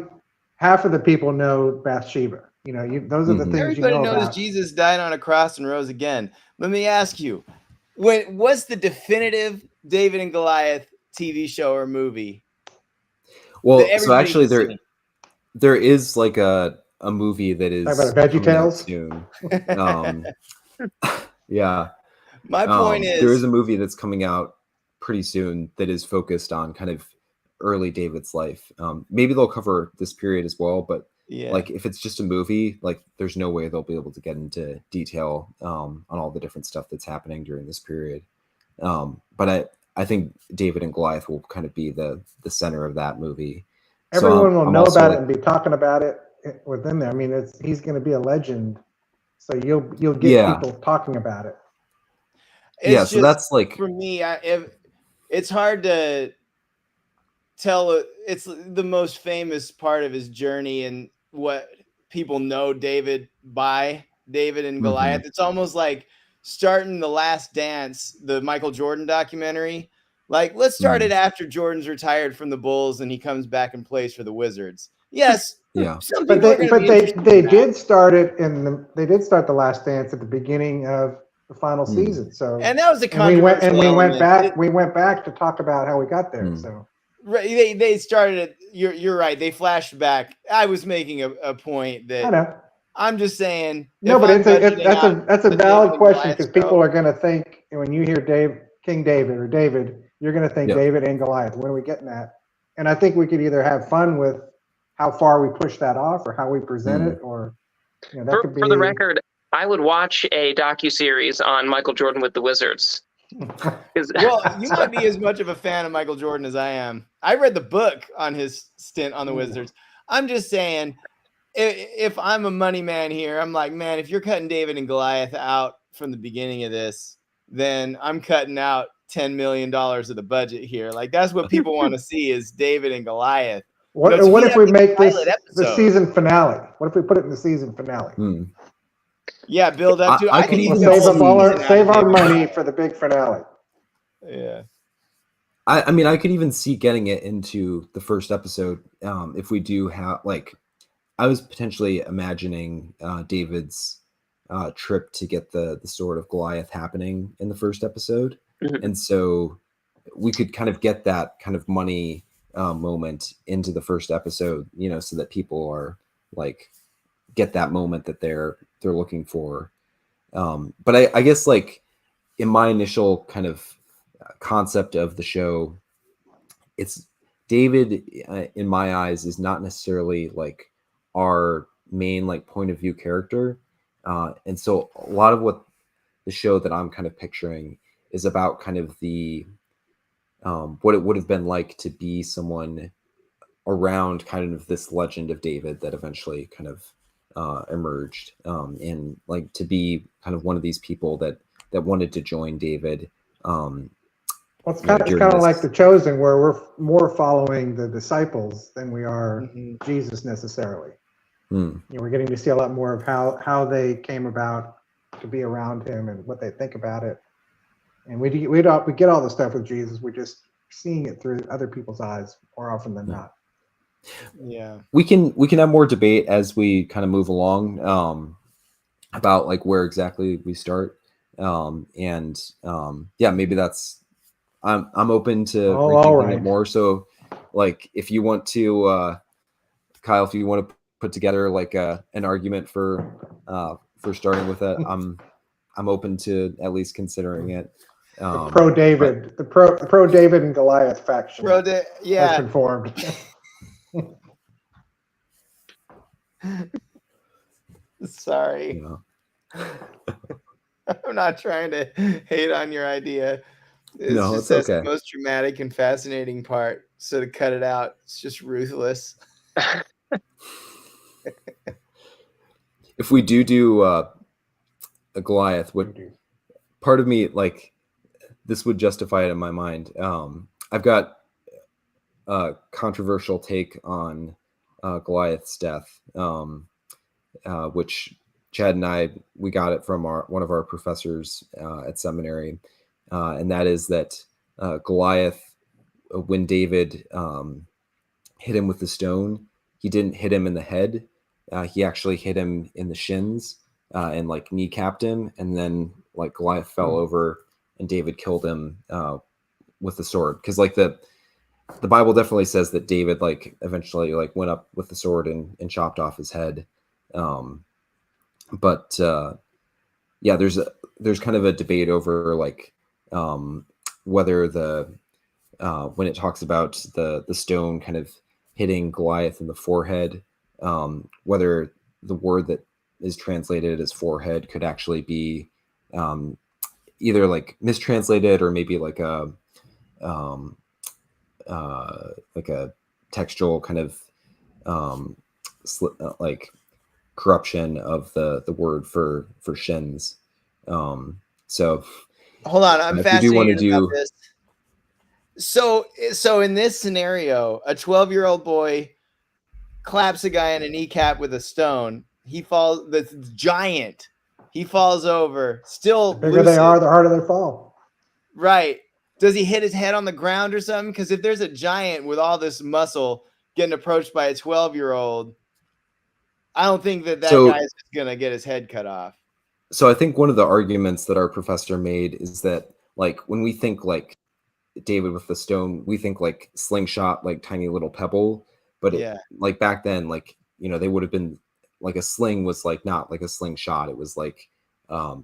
C: half of the people know Bathsheba. Those are the things
E: everybody knows
C: about.
E: Jesus died on a cross and rose again. Let me ask you, what's the definitive David and Goliath TV show or movie?
A: Well, so actually there is like a movie that is
C: about VeggieTales
A: soon. Yeah.
E: My point is
A: there is a movie that's coming out pretty soon that is focused on kind of early David's life. Maybe they'll cover this period as well, but like if it's just a movie, like there's no way they'll be able to get into detail on all the different stuff that's happening during this period. But I think David and Goliath will kind of be the center of that movie.
C: Everyone will know about it and be talking about it within there. I mean, he's going to be a legend, so you'll get people talking about it.
A: So that's like,
E: for me, it's hard to tell. It's the most famous part of his journey and what people know David and Goliath. It's almost like starting The Last Dance, the Michael Jordan documentary. Like, let's start it after Jordan's retired from the Bulls and he comes back and plays for the Wizards. Yes.
C: But they did start it they did start The Last Dance at the beginning of the final season. So
E: and that was
C: we went back to talk about how we got there. So
E: they started it. You're right. They flashed back. I was making a point that
C: I know.
E: I'm just saying.
C: No, but that's a valid question because people are going to think when you hear King David or David, you're going to think David and Goliath. When are we getting at? And I think we could either have fun with how far we push that off or how we present it, or that could be.
B: For the record, I would watch a docuseries on Michael Jordan with the Wizards.
E: Well, you might be as much of a fan of Michael Jordan as I am. I read the book on his stint on the Wizards. I'm just saying, if I'm a money man here, I'm like, man, if you're cutting David and Goliath out from the beginning of this, then I'm cutting out $10 million of the budget here. Like, that's what people want to see is David and Goliath.
C: What if we make this the season finale? What if we put it in the season finale?
E: Yeah, build up to.
A: I could even
C: save our money for the big finale.
E: Yeah.
A: I mean, I could even see getting it into the first episode if we do have, like, I was potentially imagining David's trip to get the sword of Goliath happening in the first episode. And so we could kind of get that kind of money moment into the first episode, you know, so that people are like, get that moment that they're looking for. But I guess, like, in my initial kind of concept of the show, it's David in my eyes is not necessarily like our main like point of view character, and so a lot of what the show that I'm kind of picturing is about kind of the what it would have been like to be someone around kind of this legend of David that eventually kind of emerged, and like to be kind of one of these people that wanted to join David.
C: Well, it's kind of like The Chosen, where we're more following the disciples than we are Jesus necessarily. You know, we're getting to see a lot more of how they came about to be around him and what they think about it. And we get all the stuff with Jesus. We're just seeing it through other people's eyes more often than not.
E: Yeah,
A: we can have more debate as we kind of move along about like where exactly we start, and maybe that's. I'm open to rethinking it more. So, like, if you want to, Kyle, if you want to put together like an argument for starting with it, I'm open to at least considering it.
C: The pro David, the pro David and Goliath faction has been formed.
E: Sorry. I'm not trying to hate on your idea. It's that's okay. The most dramatic and fascinating part. So to cut it out, it's just ruthless.
A: If we do a Goliath, what part of me, like, this would justify it in my mind. I've got a controversial take on Goliath's death, which Chad and I, we got it from one of our professors at seminary. And that is that Goliath, when David hit him with the stone, he didn't hit him in the head. He actually hit him in the shins and like kneecapped him. And then like Goliath fell over and David killed him with the sword. Because like the Bible definitely says that David like eventually like went up with the sword and chopped off his head. But there's kind of a debate over like whether when it talks about the stone kind of hitting Goliath in the forehead, whether the word that is translated as forehead could actually be either like mistranslated or maybe like a textual kind of like corruption of the word for shins. So
E: hold on, I'm fascinated about this. So in this scenario, a 12-year-old boy claps a guy in a kneecap with a stone. He falls. The giant. He falls over. Still,
C: the bigger they are, the harder they fall.
E: Right. Does he hit his head on the ground or something? Because if there's a giant with all this muscle getting approached by a 12-year-old, I don't think that guy's gonna get his head cut off.
A: So I think one of the arguments that our professor made is that like when we think like David with the stone, we think like slingshot, like tiny little pebble. But like back then, like, you know, they would have been like a sling was like not like a slingshot. It was like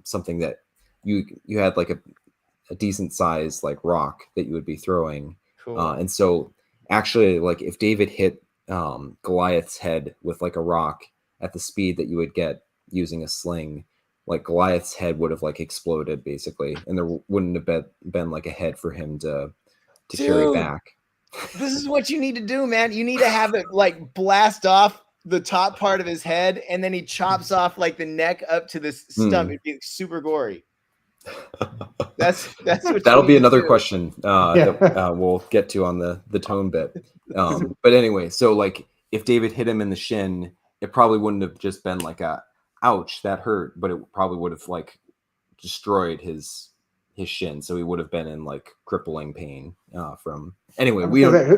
A: something that you had like a decent size like rock that you would be throwing.
E: Cool.
A: And so actually like if David hit Goliath's head with like a rock at the speed that you would get using a sling, like Goliath's head would have like exploded basically, and there wouldn't have been like a head for him to carry back.
E: This is what you need to do, man. You need to have it like blast off the top part of his head, and then he chops off like the neck up to the stomach. It'd be super gory. That's what
A: that'll be another
E: do.
A: question that we'll get to on the tone bit. But anyway, so like if David hit him in the shin, it probably wouldn't have just been like a ouch, that hurt, but it probably would have like destroyed his shin, so he would have been in like crippling pain from. Anyway,
C: whoever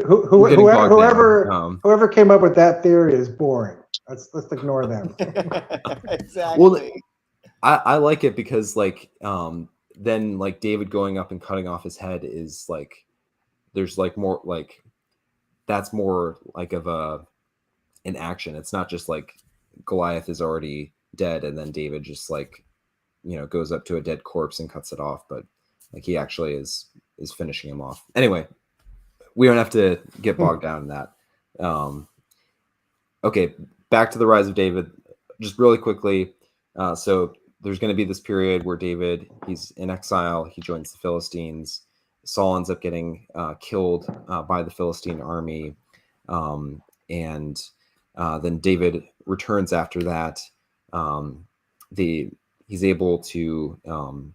C: came up with that theory is boring. Let's ignore them.
E: Exactly.
A: Well, I like it because like then like David going up and cutting off his head is like there's like more like that's more like of an action. It's not just like Goliath is already dead and then David just like goes up to a dead corpse and cuts it off, but like he actually is finishing him off. Anyway, we don't have to get bogged down in that. Okay, back to the rise of David, just really quickly. So there's going to be this period where David, he's in exile. He joins the Philistines. Saul ends up getting killed by the Philistine army. And then David returns after that. He's able to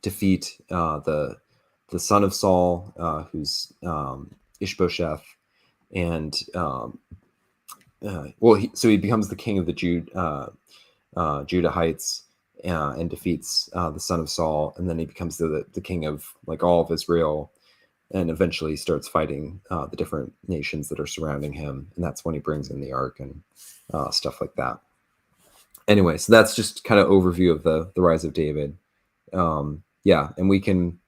A: defeat the son of Saul, who's Ishbosheth, and so he becomes the king of the Judah Heights and defeats the son of Saul, and then he becomes the king of like all of Israel, and eventually starts fighting the different nations that are surrounding him, and that's when he brings in the ark and stuff like that. Anyway, so that's just kind of overview of the rise of David. And we can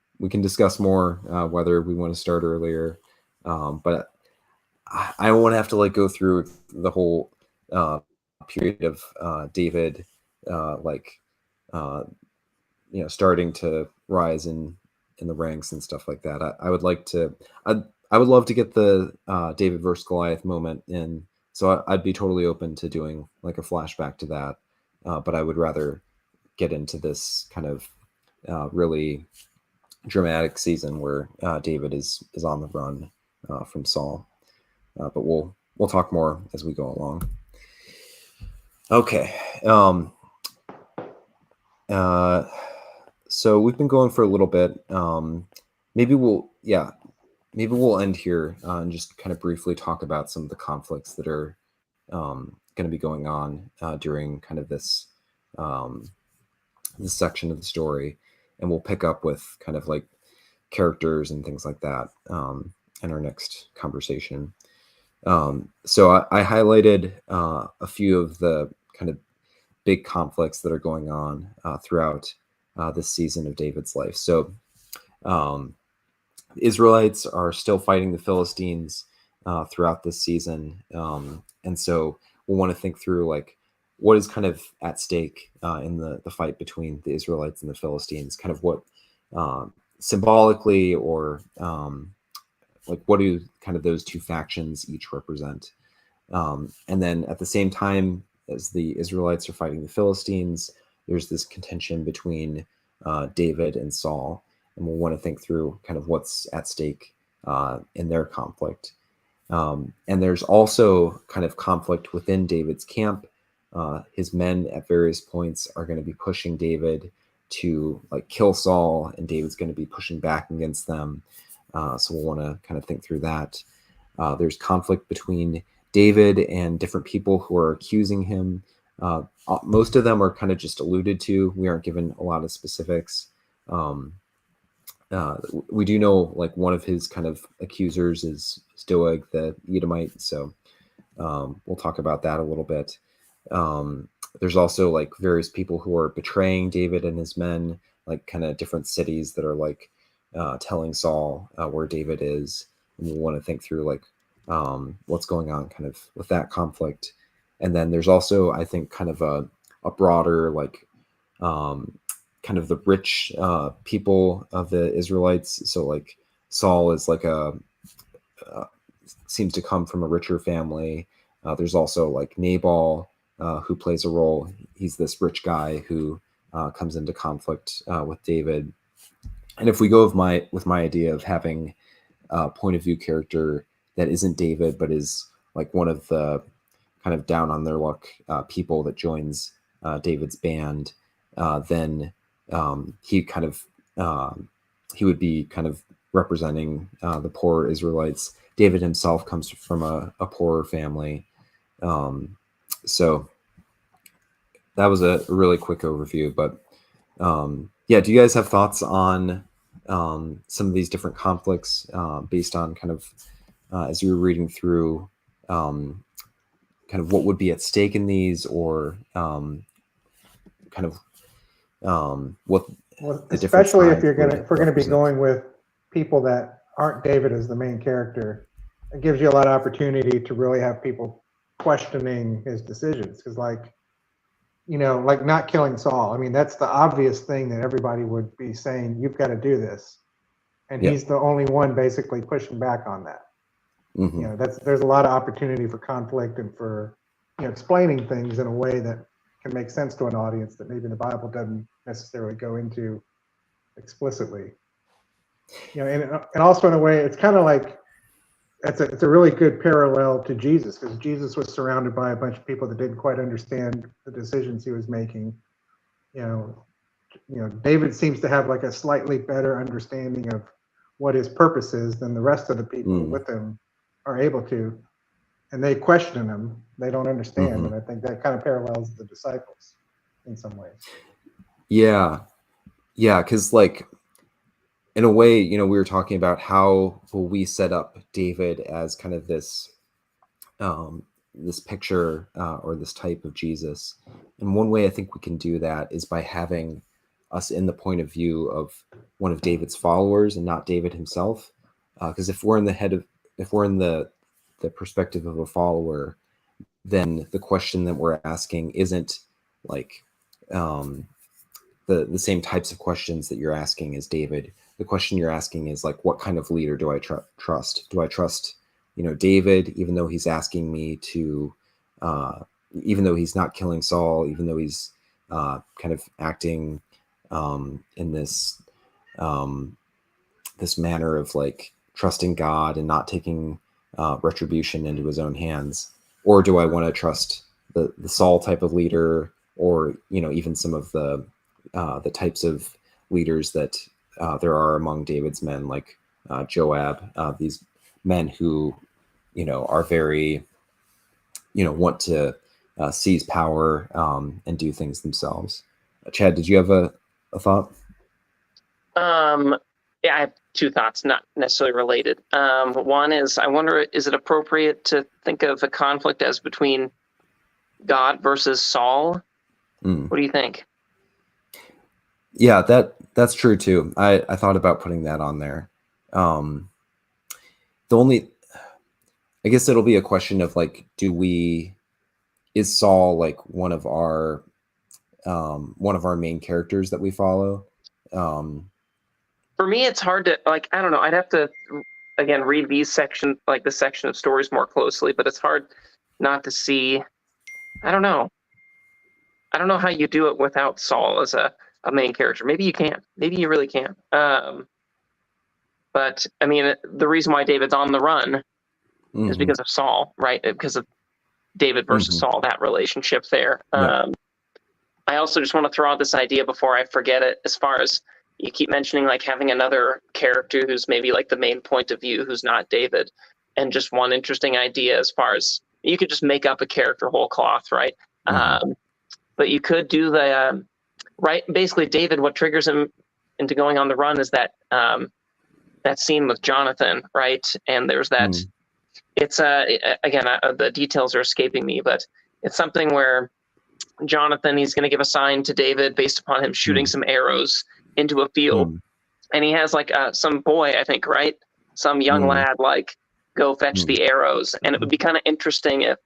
A: discuss more whether we want to start earlier, but I don't want to have to like go through the whole period of David starting to rise in the ranks and stuff like that. I would love to get the David versus Goliath moment in, so I'd be totally open to doing like a flashback to that. But I would rather get into this kind of really dramatic season where David is on the run from Saul. But we'll talk more as we go along. Okay. So we've been going for a little bit. Maybe we'll end here and just kind of briefly talk about some of the conflicts that are going to be going on during kind of this section of the story, and we'll pick up with kind of like characters and things like that in our next conversation. So I highlighted a few of the kind of big conflicts that are going on throughout this season of David's life. So the Israelites are still fighting the Philistines throughout this season, and so we'll want to think through like what is kind of at stake in the fight between the Israelites and the Philistines, kind of what symbolically or like what do kind of those two factions each represent. And then at the same time as the Israelites are fighting the Philistines, there's this contention between David and Saul, and we'll want to think through kind of what's at stake in their conflict. And there's also kind of conflict within David's camp. His men at various points are going to be pushing David to like kill Saul, and David's going to be pushing back against them. So we'll want to kind of think through that. There's conflict between David and different people who are accusing him. Most of them are kind of just alluded to. We aren't given a lot of specifics. We do know like one of his kind of accusers is Doeg the Edomite. So we'll talk about that a little bit. There's also like various people who are betraying David and his men, like kind of different cities that are like telling Saul where David is. And we'll want to think through like what's going on kind of with that conflict. And then there's also, I think, kind of a broader like kind of the rich people of the Israelites. So like Saul is like seems to come from a richer family. There's also like Nabal who plays a role. He's this rich guy who comes into conflict with David. And if we go with my idea of having a point of view character that isn't David, but is like one of the kind of down on their luck people that joins David's band, then he kind of he would be kind of representing the poor Israelites. David himself comes from a poorer family. So that was a really quick overview, but yeah, do you guys have thoughts on some of these different conflicts based on kind of as you were reading through kind of what would be at stake in these, or kind of what
C: Well,
A: the different
C: especially if
A: sides
C: you're
A: would
C: if we're gonna be
A: represent?
C: going with people that aren't David as the main character, it gives you a lot of opportunity to really have people questioning his decisions. Because like, you know, like not killing Saul. I mean, that's the obvious thing that everybody would be saying, you've got to do this. And
A: Yep.
C: he's the only one basically pushing back on that.
A: Mhm.
C: You know, there's a lot of opportunity for conflict and for, you know, explaining things in a way that can make sense to an audience that maybe the Bible doesn't necessarily go into explicitly. You know, and also in a way, it's kind of like it's a really good parallel to Jesus, because Jesus was surrounded by a bunch of people that didn't quite understand the decisions he was making. You know, David seems to have like a slightly better understanding of what his purpose is than the rest of the people with him are able to, and they question him. They don't understand, and I think that kind of parallels the disciples in some ways.
A: Yeah, because like in a way, you know, we were talking about how will we set up David as kind of this this picture or this type of Jesus. And one way I think we can do that is by having us in the point of view of one of David's followers and not David himself. Because if we're in the perspective of a follower, then the question that we're asking isn't like the same types of questions that you're asking as David. The question you're asking is like, what kind of leader do I trust? Do I trust, you know, David, even though he's asking me to, even though he's not killing Saul, even though he's kind of acting in this this manner of like trusting God and not taking retribution into his own hands? Or do I want to trust the Saul type of leader, or, you know, even some of the types of leaders that there are among David's men, like Joab, these men who, you know, are very, you know, want to seize power and do things themselves. Chad, did you have a thought?
B: Yeah, I have two thoughts, not necessarily related. One is, I wonder, is it appropriate to think of a conflict as between God versus Saul? What do you think?
A: Yeah, that's true too. I thought about putting that on there. The only, I guess it'll be a question of like, is Saul like one of our main characters that we follow?
B: For me, it's hard to, like, I don't know. I'd have to again read these section, like the section of stories, more closely, but it's hard not to see. I don't know how you do it without Saul as a main character. Maybe you can. Maybe you really can. But I mean, the reason why David's on the run is because of Saul, right? Because of David versus Saul, that relationship there.
A: Yeah.
B: I also just want to throw out this idea before I forget it, as far as you keep mentioning, like having another character who's maybe like the main point of view, who's not David. And just one interesting idea, as far as you could just make up a character whole cloth, right? But you could do the, right, basically David, what triggers him into going on the run is that that scene with Jonathan, right? And there's that, it's again, the details are escaping me, but it's something where Jonathan, he's going to give a sign to David based upon him shooting some arrows into a field. And he has like some boy, I think, right? Some young lad, like, go fetch the arrows. And it would be kind of interesting if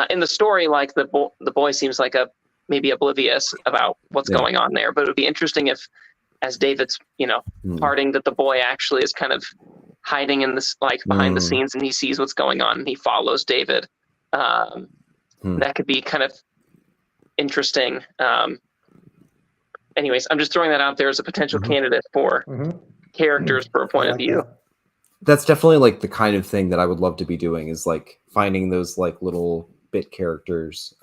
B: in the story, like the boy seems like maybe oblivious about what's going on there. But it would be interesting if, as David's, you know, parting, that the boy actually is kind of hiding in this, like, behind the scenes, and he sees what's going on and he follows David. That could be kind of interesting. anyways, I'm just throwing that out there as a potential
A: Mhm.
B: candidate for
C: Mhm.
B: characters per
C: I
B: point of
C: like
B: view.
C: that.
A: That's definitely like the kind of thing that I would love to be doing, is like finding those like little bit characters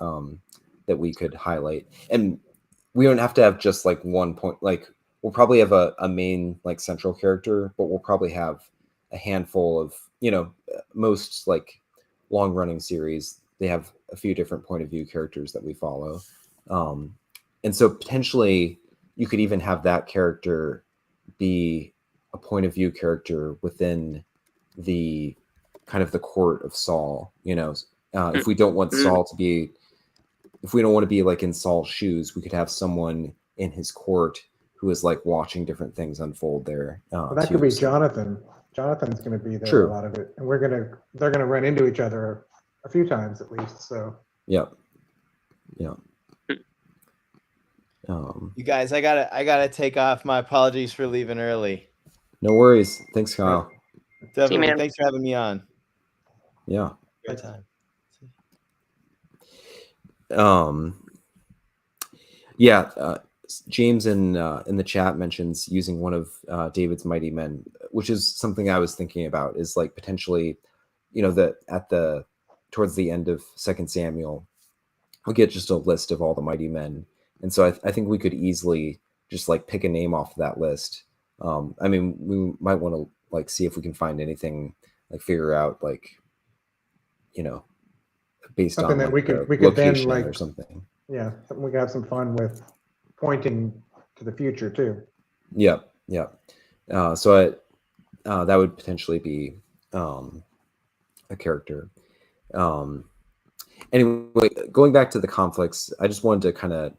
A: that we could highlight. And we don't have to have just like one point. Like we'll probably have a main like central character, but we'll probably have a handful of, most like long running series, they have a few different point of view characters that we follow. And so potentially you could even have that character be a point of view character within the kind of the court of Saul. If we don't want Saul to be, if we don't want to be like in Saul's shoes, we could have someone in his court who is like watching different things unfold there.
C: Well, that could be Jonathan. Jonathan's going to be there
A: True.
C: a lot of it, and they're gonna run into each other a few times at least. So
A: Yep.
E: You guys, I gotta take off. My apologies for leaving early.
A: No worries. Thanks, Kyle.
E: Definitely.
B: man.
E: Thanks for having me on.
A: Yeah.
E: Great time.
A: James in the chat mentions using one of David's mighty men, which is something I was thinking about, is like potentially, that towards the end of 2 Samuel, we'll get just a list of all the mighty men. And so I think we could easily just like pick a name off of that list. I mean, we might want to like see if we can find anything, like figure out like, based
C: something
A: on
C: that
A: like,
C: we could then
A: location
C: like
A: or something.
C: Yeah, something we could have some fun with, pointing to the future too.
A: Yep. So that would potentially be a character. Anyway, going back to the conflicts, I just wanted to kind of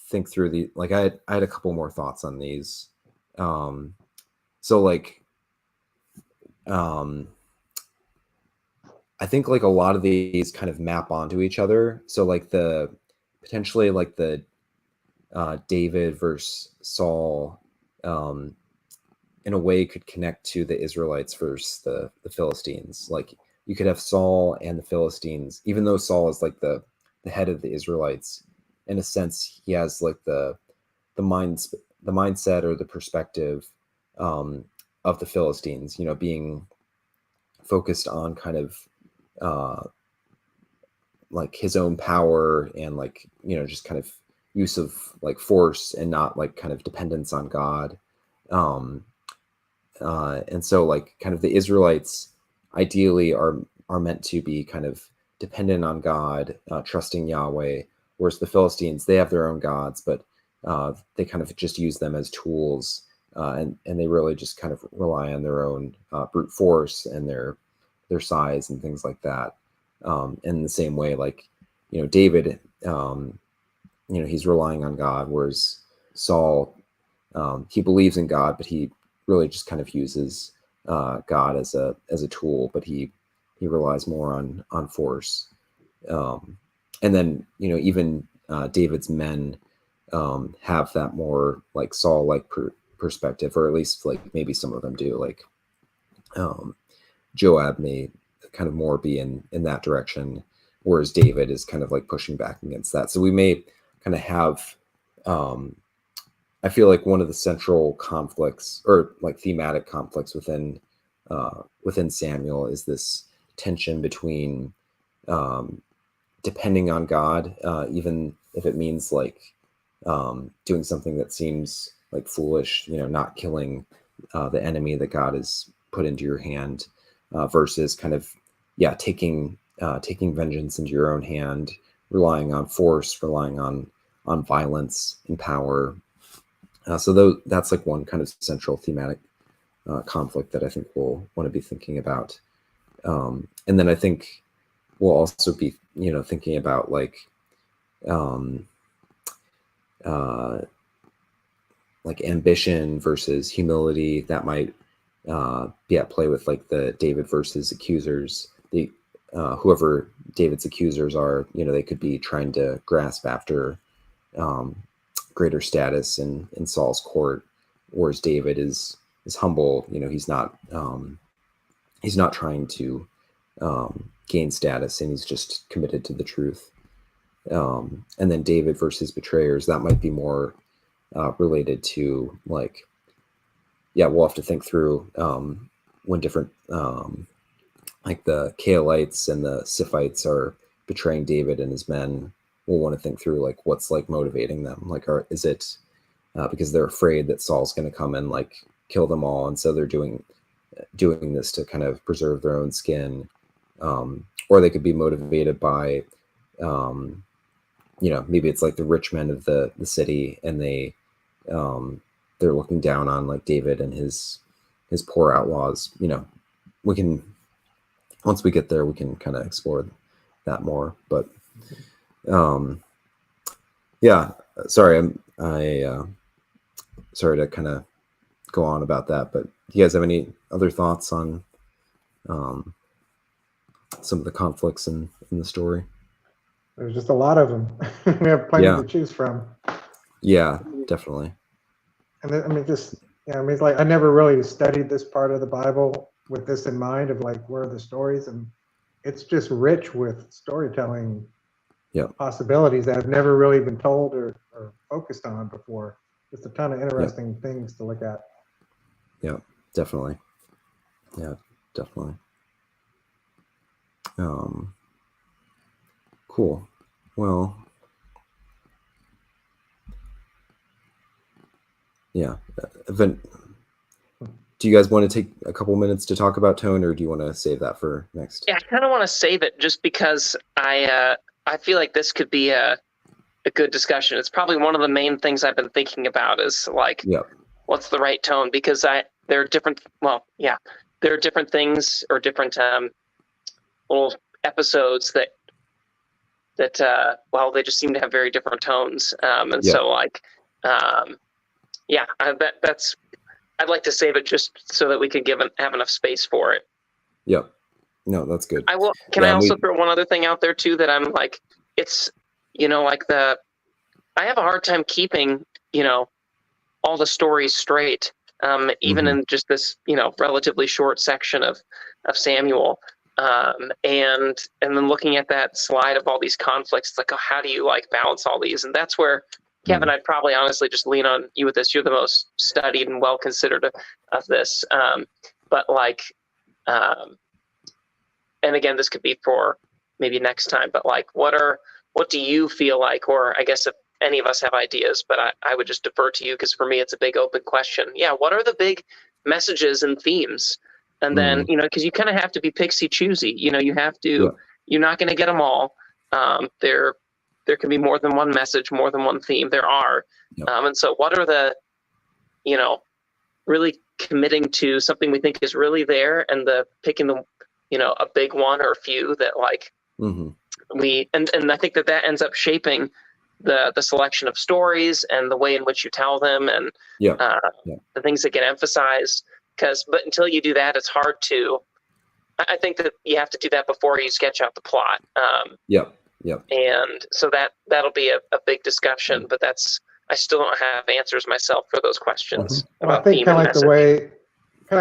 A: think through I had a couple more thoughts on these. So like, I think like a lot of these kind of map onto each other. So like potentially like the David versus Saul, in a way could connect to the Israelites versus the Philistines. Like you could have Saul and the Philistines, even though Saul is like the head of the Israelites. In a sense, he has like the mindset or the perspective of the Philistines. Being focused on kind of like his own power and like just kind of use of like force and not like kind of dependence on God. And so like kind of the Israelites ideally are meant to be kind of dependent on God, trusting Yahweh, whereas the Philistines, they have their own gods, but they kind of just use them as tools, and they really just kind of rely on their own brute force and their size and things like that. In the same way, like David, he's relying on God, whereas Saul, he believes in God, but he really just kind of uses God as a tool, but he relies more on force. And then even David's men have that more like Saul like perspective, or at least like maybe some of them do. Like Joab may kind of more be in that direction, whereas David is kind of like pushing back against that. So we may kind of have I feel like one of the central conflicts, or like thematic conflicts within Samuel, is this tension between depending on God, even if it means like doing something that seems like foolish, not killing the enemy that God has put into your hand, versus kind of taking vengeance into your own hand, relying on force, relying on violence and power. So that's like one kind of central thematic conflict that I think we'll want to be thinking about. And then I think we'll also be, thinking about like ambition versus humility that might be at play with like the David versus accusers. The whoever David's accusers are, they could be trying to grasp after greater status in Saul's court, whereas David is humble. He's not trying to gain status, and he's just committed to the truth. And then David versus betrayers, that might be more related to like, yeah, we'll have to think through when different like the Kaelites and the Siphites are betraying David and his men. We'll want to think through like what's like motivating them. Like, is it because they're afraid that Saul's going to come and like kill them all, and so they're doing this to kind of preserve their own skin, or they could be motivated by, maybe it's like the rich men of the city, and they're looking down on like David and his poor outlaws. We can, once we get there, we can kind of explore that more. But yeah, sorry, sorry to kind of go on about that, but do you guys have any other thoughts on some of the conflicts in the story?
C: There's just a lot of them. We have plenty to choose from.
A: Yeah, definitely.
C: And it's like I never really studied this part of the Bible with this in mind of like where are the stories, and it's just rich with storytelling possibilities that have never really been told or focused on before. Just a ton of interesting things to look at.
A: Yeah, definitely. Yeah, definitely. Cool. Well, yeah. Do you guys want to take a couple minutes to talk about tone, or do you want to save that for next?
B: Yeah, I kind of want to save it just because I feel like this could be a good discussion. It's probably one of the main things I've been thinking about is like, what's the right tone? Because there are different. Well, yeah, there are different things or different little episodes that they just seem to have very different tones. So like, that's. I'd like to save it just so that we can have enough space for it.
A: Yep. No, that's good.
B: I will. Can I also throw one other thing out there too that I'm like, it's like I have a hard time keeping all the stories straight, even in just this relatively short section of Samuel, and then looking at that slide of all these conflicts, it's like, oh, how do you like balance all these? And that's where Kevin, I'd probably honestly just lean on you with this. You're the most studied and well considered of this, but like. And again, this could be for maybe next time, but like, what do you feel like, or I guess if any of us have ideas, but I would just defer to you because for me, it's a big open question. Yeah. What are the big messages and themes? And then, because you kind of have to be picksy choosy, you have to, you're not going to get them all. There can be more than one message, more than one theme. There are. And so what are the, really committing to something we think is really there and picking the, a big one or a few that like and I think that ends up shaping the selection of stories and the way in which you tell them and the things that get emphasized. But until you do that, it's hard to, I think that you have to do that before you sketch out the plot. And so that'll be a big discussion, but I still don't have answers myself for those questions.
C: Well, I think kind of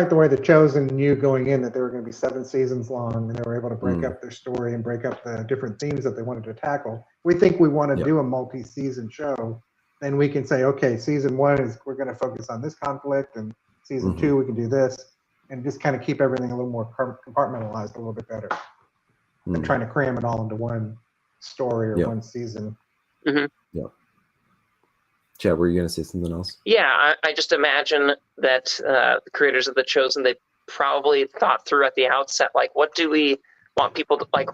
C: like the way The Chosen knew going in that there were going to be 7 seasons long, and they were able to break up their story and break up the different themes that they wanted to tackle. We think we want to do a multi-season show, then we can say, okay, season 1 is we're going to focus on this conflict, and season 2 we can do this, and just kind of keep everything a little more compartmentalized a little bit better than trying to cram it all into one story or one season.
A: Chad, were you going to say something else?
B: Yeah, I just imagine that the creators of The Chosen, they probably thought through at the outset, like, what do we want people to like?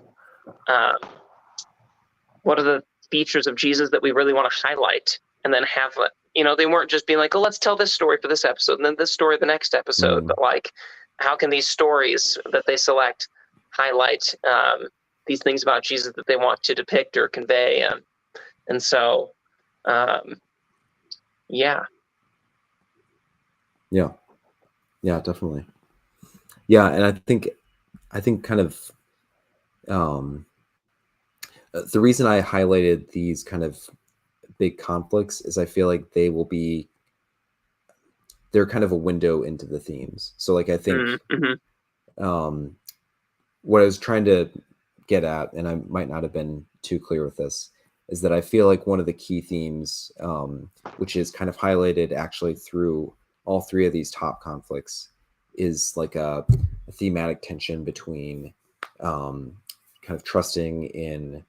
B: What are the features of Jesus that we really want to highlight? And then have, they weren't just being like, oh, let's tell this story for this episode and then this story the next episode. But like, how can these stories that they select highlight these things about Jesus that they want to depict or convey? And so, yeah,
A: definitely. Yeah, and I think kind of the reason I highlighted these kind of big conflicts is I feel like they're kind of a window into the themes. So like I think what I was trying to get at, and I might not have been too clear with this, is that I feel like one of the key themes, which is kind of highlighted actually through all three of these top conflicts, is like a thematic tension between kind of trusting in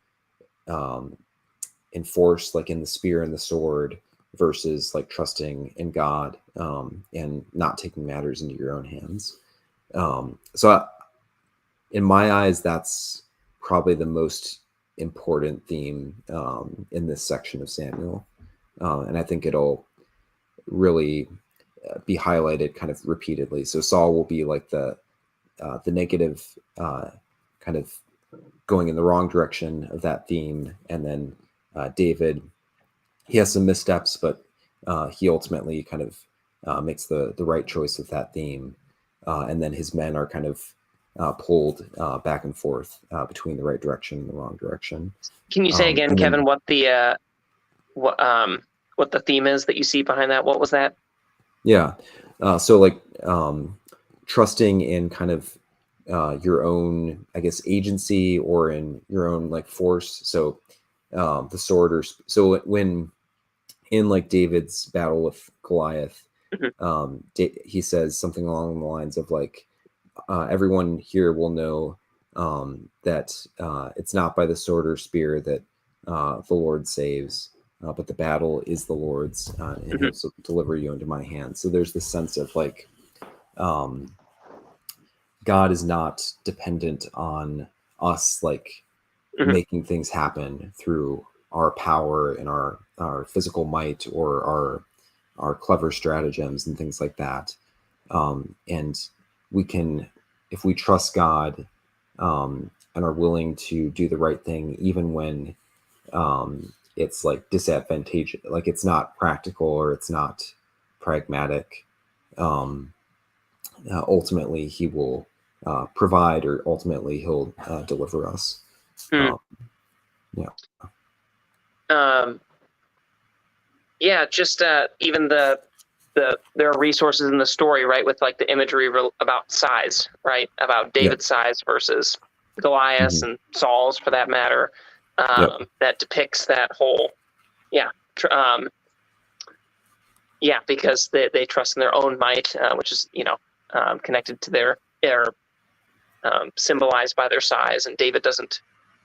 A: force, like in the spear and the sword, versus like trusting in God, and not taking matters into your own hands. In my eyes, that's probably the most important theme in this section of Samuel. And I think it'll really be highlighted kind of repeatedly. So Saul will be like the negative, kind of going in the wrong direction of that theme. And then David, he has some missteps, but he ultimately kind of makes the right choice with that theme. And then his men are kind of pulled back and forth between the right direction and the wrong direction.
B: Can you say again,
A: and then-
B: Kevin, what the theme is that you see behind that? What was that?
A: Yeah. So like trusting in kind of your own, I guess, agency, or in your own like force. So the sword, or so when in like David's battle with Goliath, he says something along the lines of like, everyone here will know that it's not by the sword or spear that the Lord saves, but the battle is the Lord's, and he'll deliver you into my hands. So there's this sense of like, God is not dependent on us, like making things happen through our power and our physical might, or our clever stratagems and things like that. And we can, if we trust God, and are willing to do the right thing, even when it's like disadvantageous, like it's not practical or it's not pragmatic, ultimately he will provide, or ultimately he'll deliver us.
B: Yeah, just even there are resources in the story, right, with like the imagery about size, right, about David's size versus Goliath's and Saul's, for that matter, that depicts that whole, because they trust in their own might, which is connected to their symbolized by their size, and David doesn't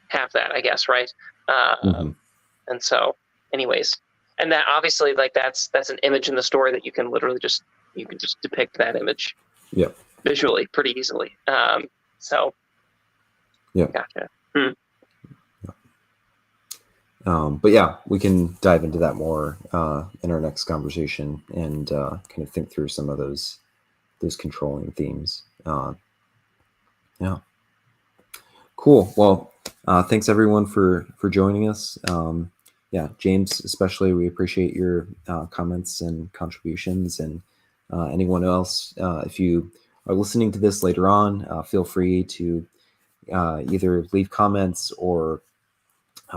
B: have that, I guess, right? And so, anyways. And that obviously, like that's an image in the story that you can literally just depict that image visually pretty easily. Gotcha.
A: But yeah, we can dive into that more in our next conversation, and kind of think through some of those controlling themes. Cool. Well, thanks everyone for joining us. James, especially, we appreciate your comments and contributions, and anyone else, if you are listening to this later on, feel free to either leave comments or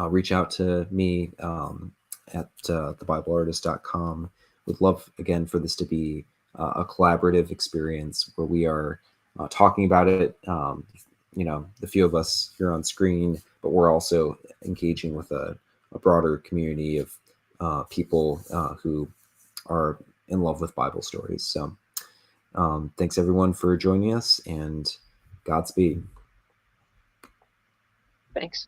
A: reach out to me at thebibleartist.com. Would love, again, for this to be a collaborative experience where we are talking about it, the few of us here on screen, but we're also engaging with a broader community of people who are in love with Bible stories. So thanks everyone for joining us, and Godspeed.
B: Thanks.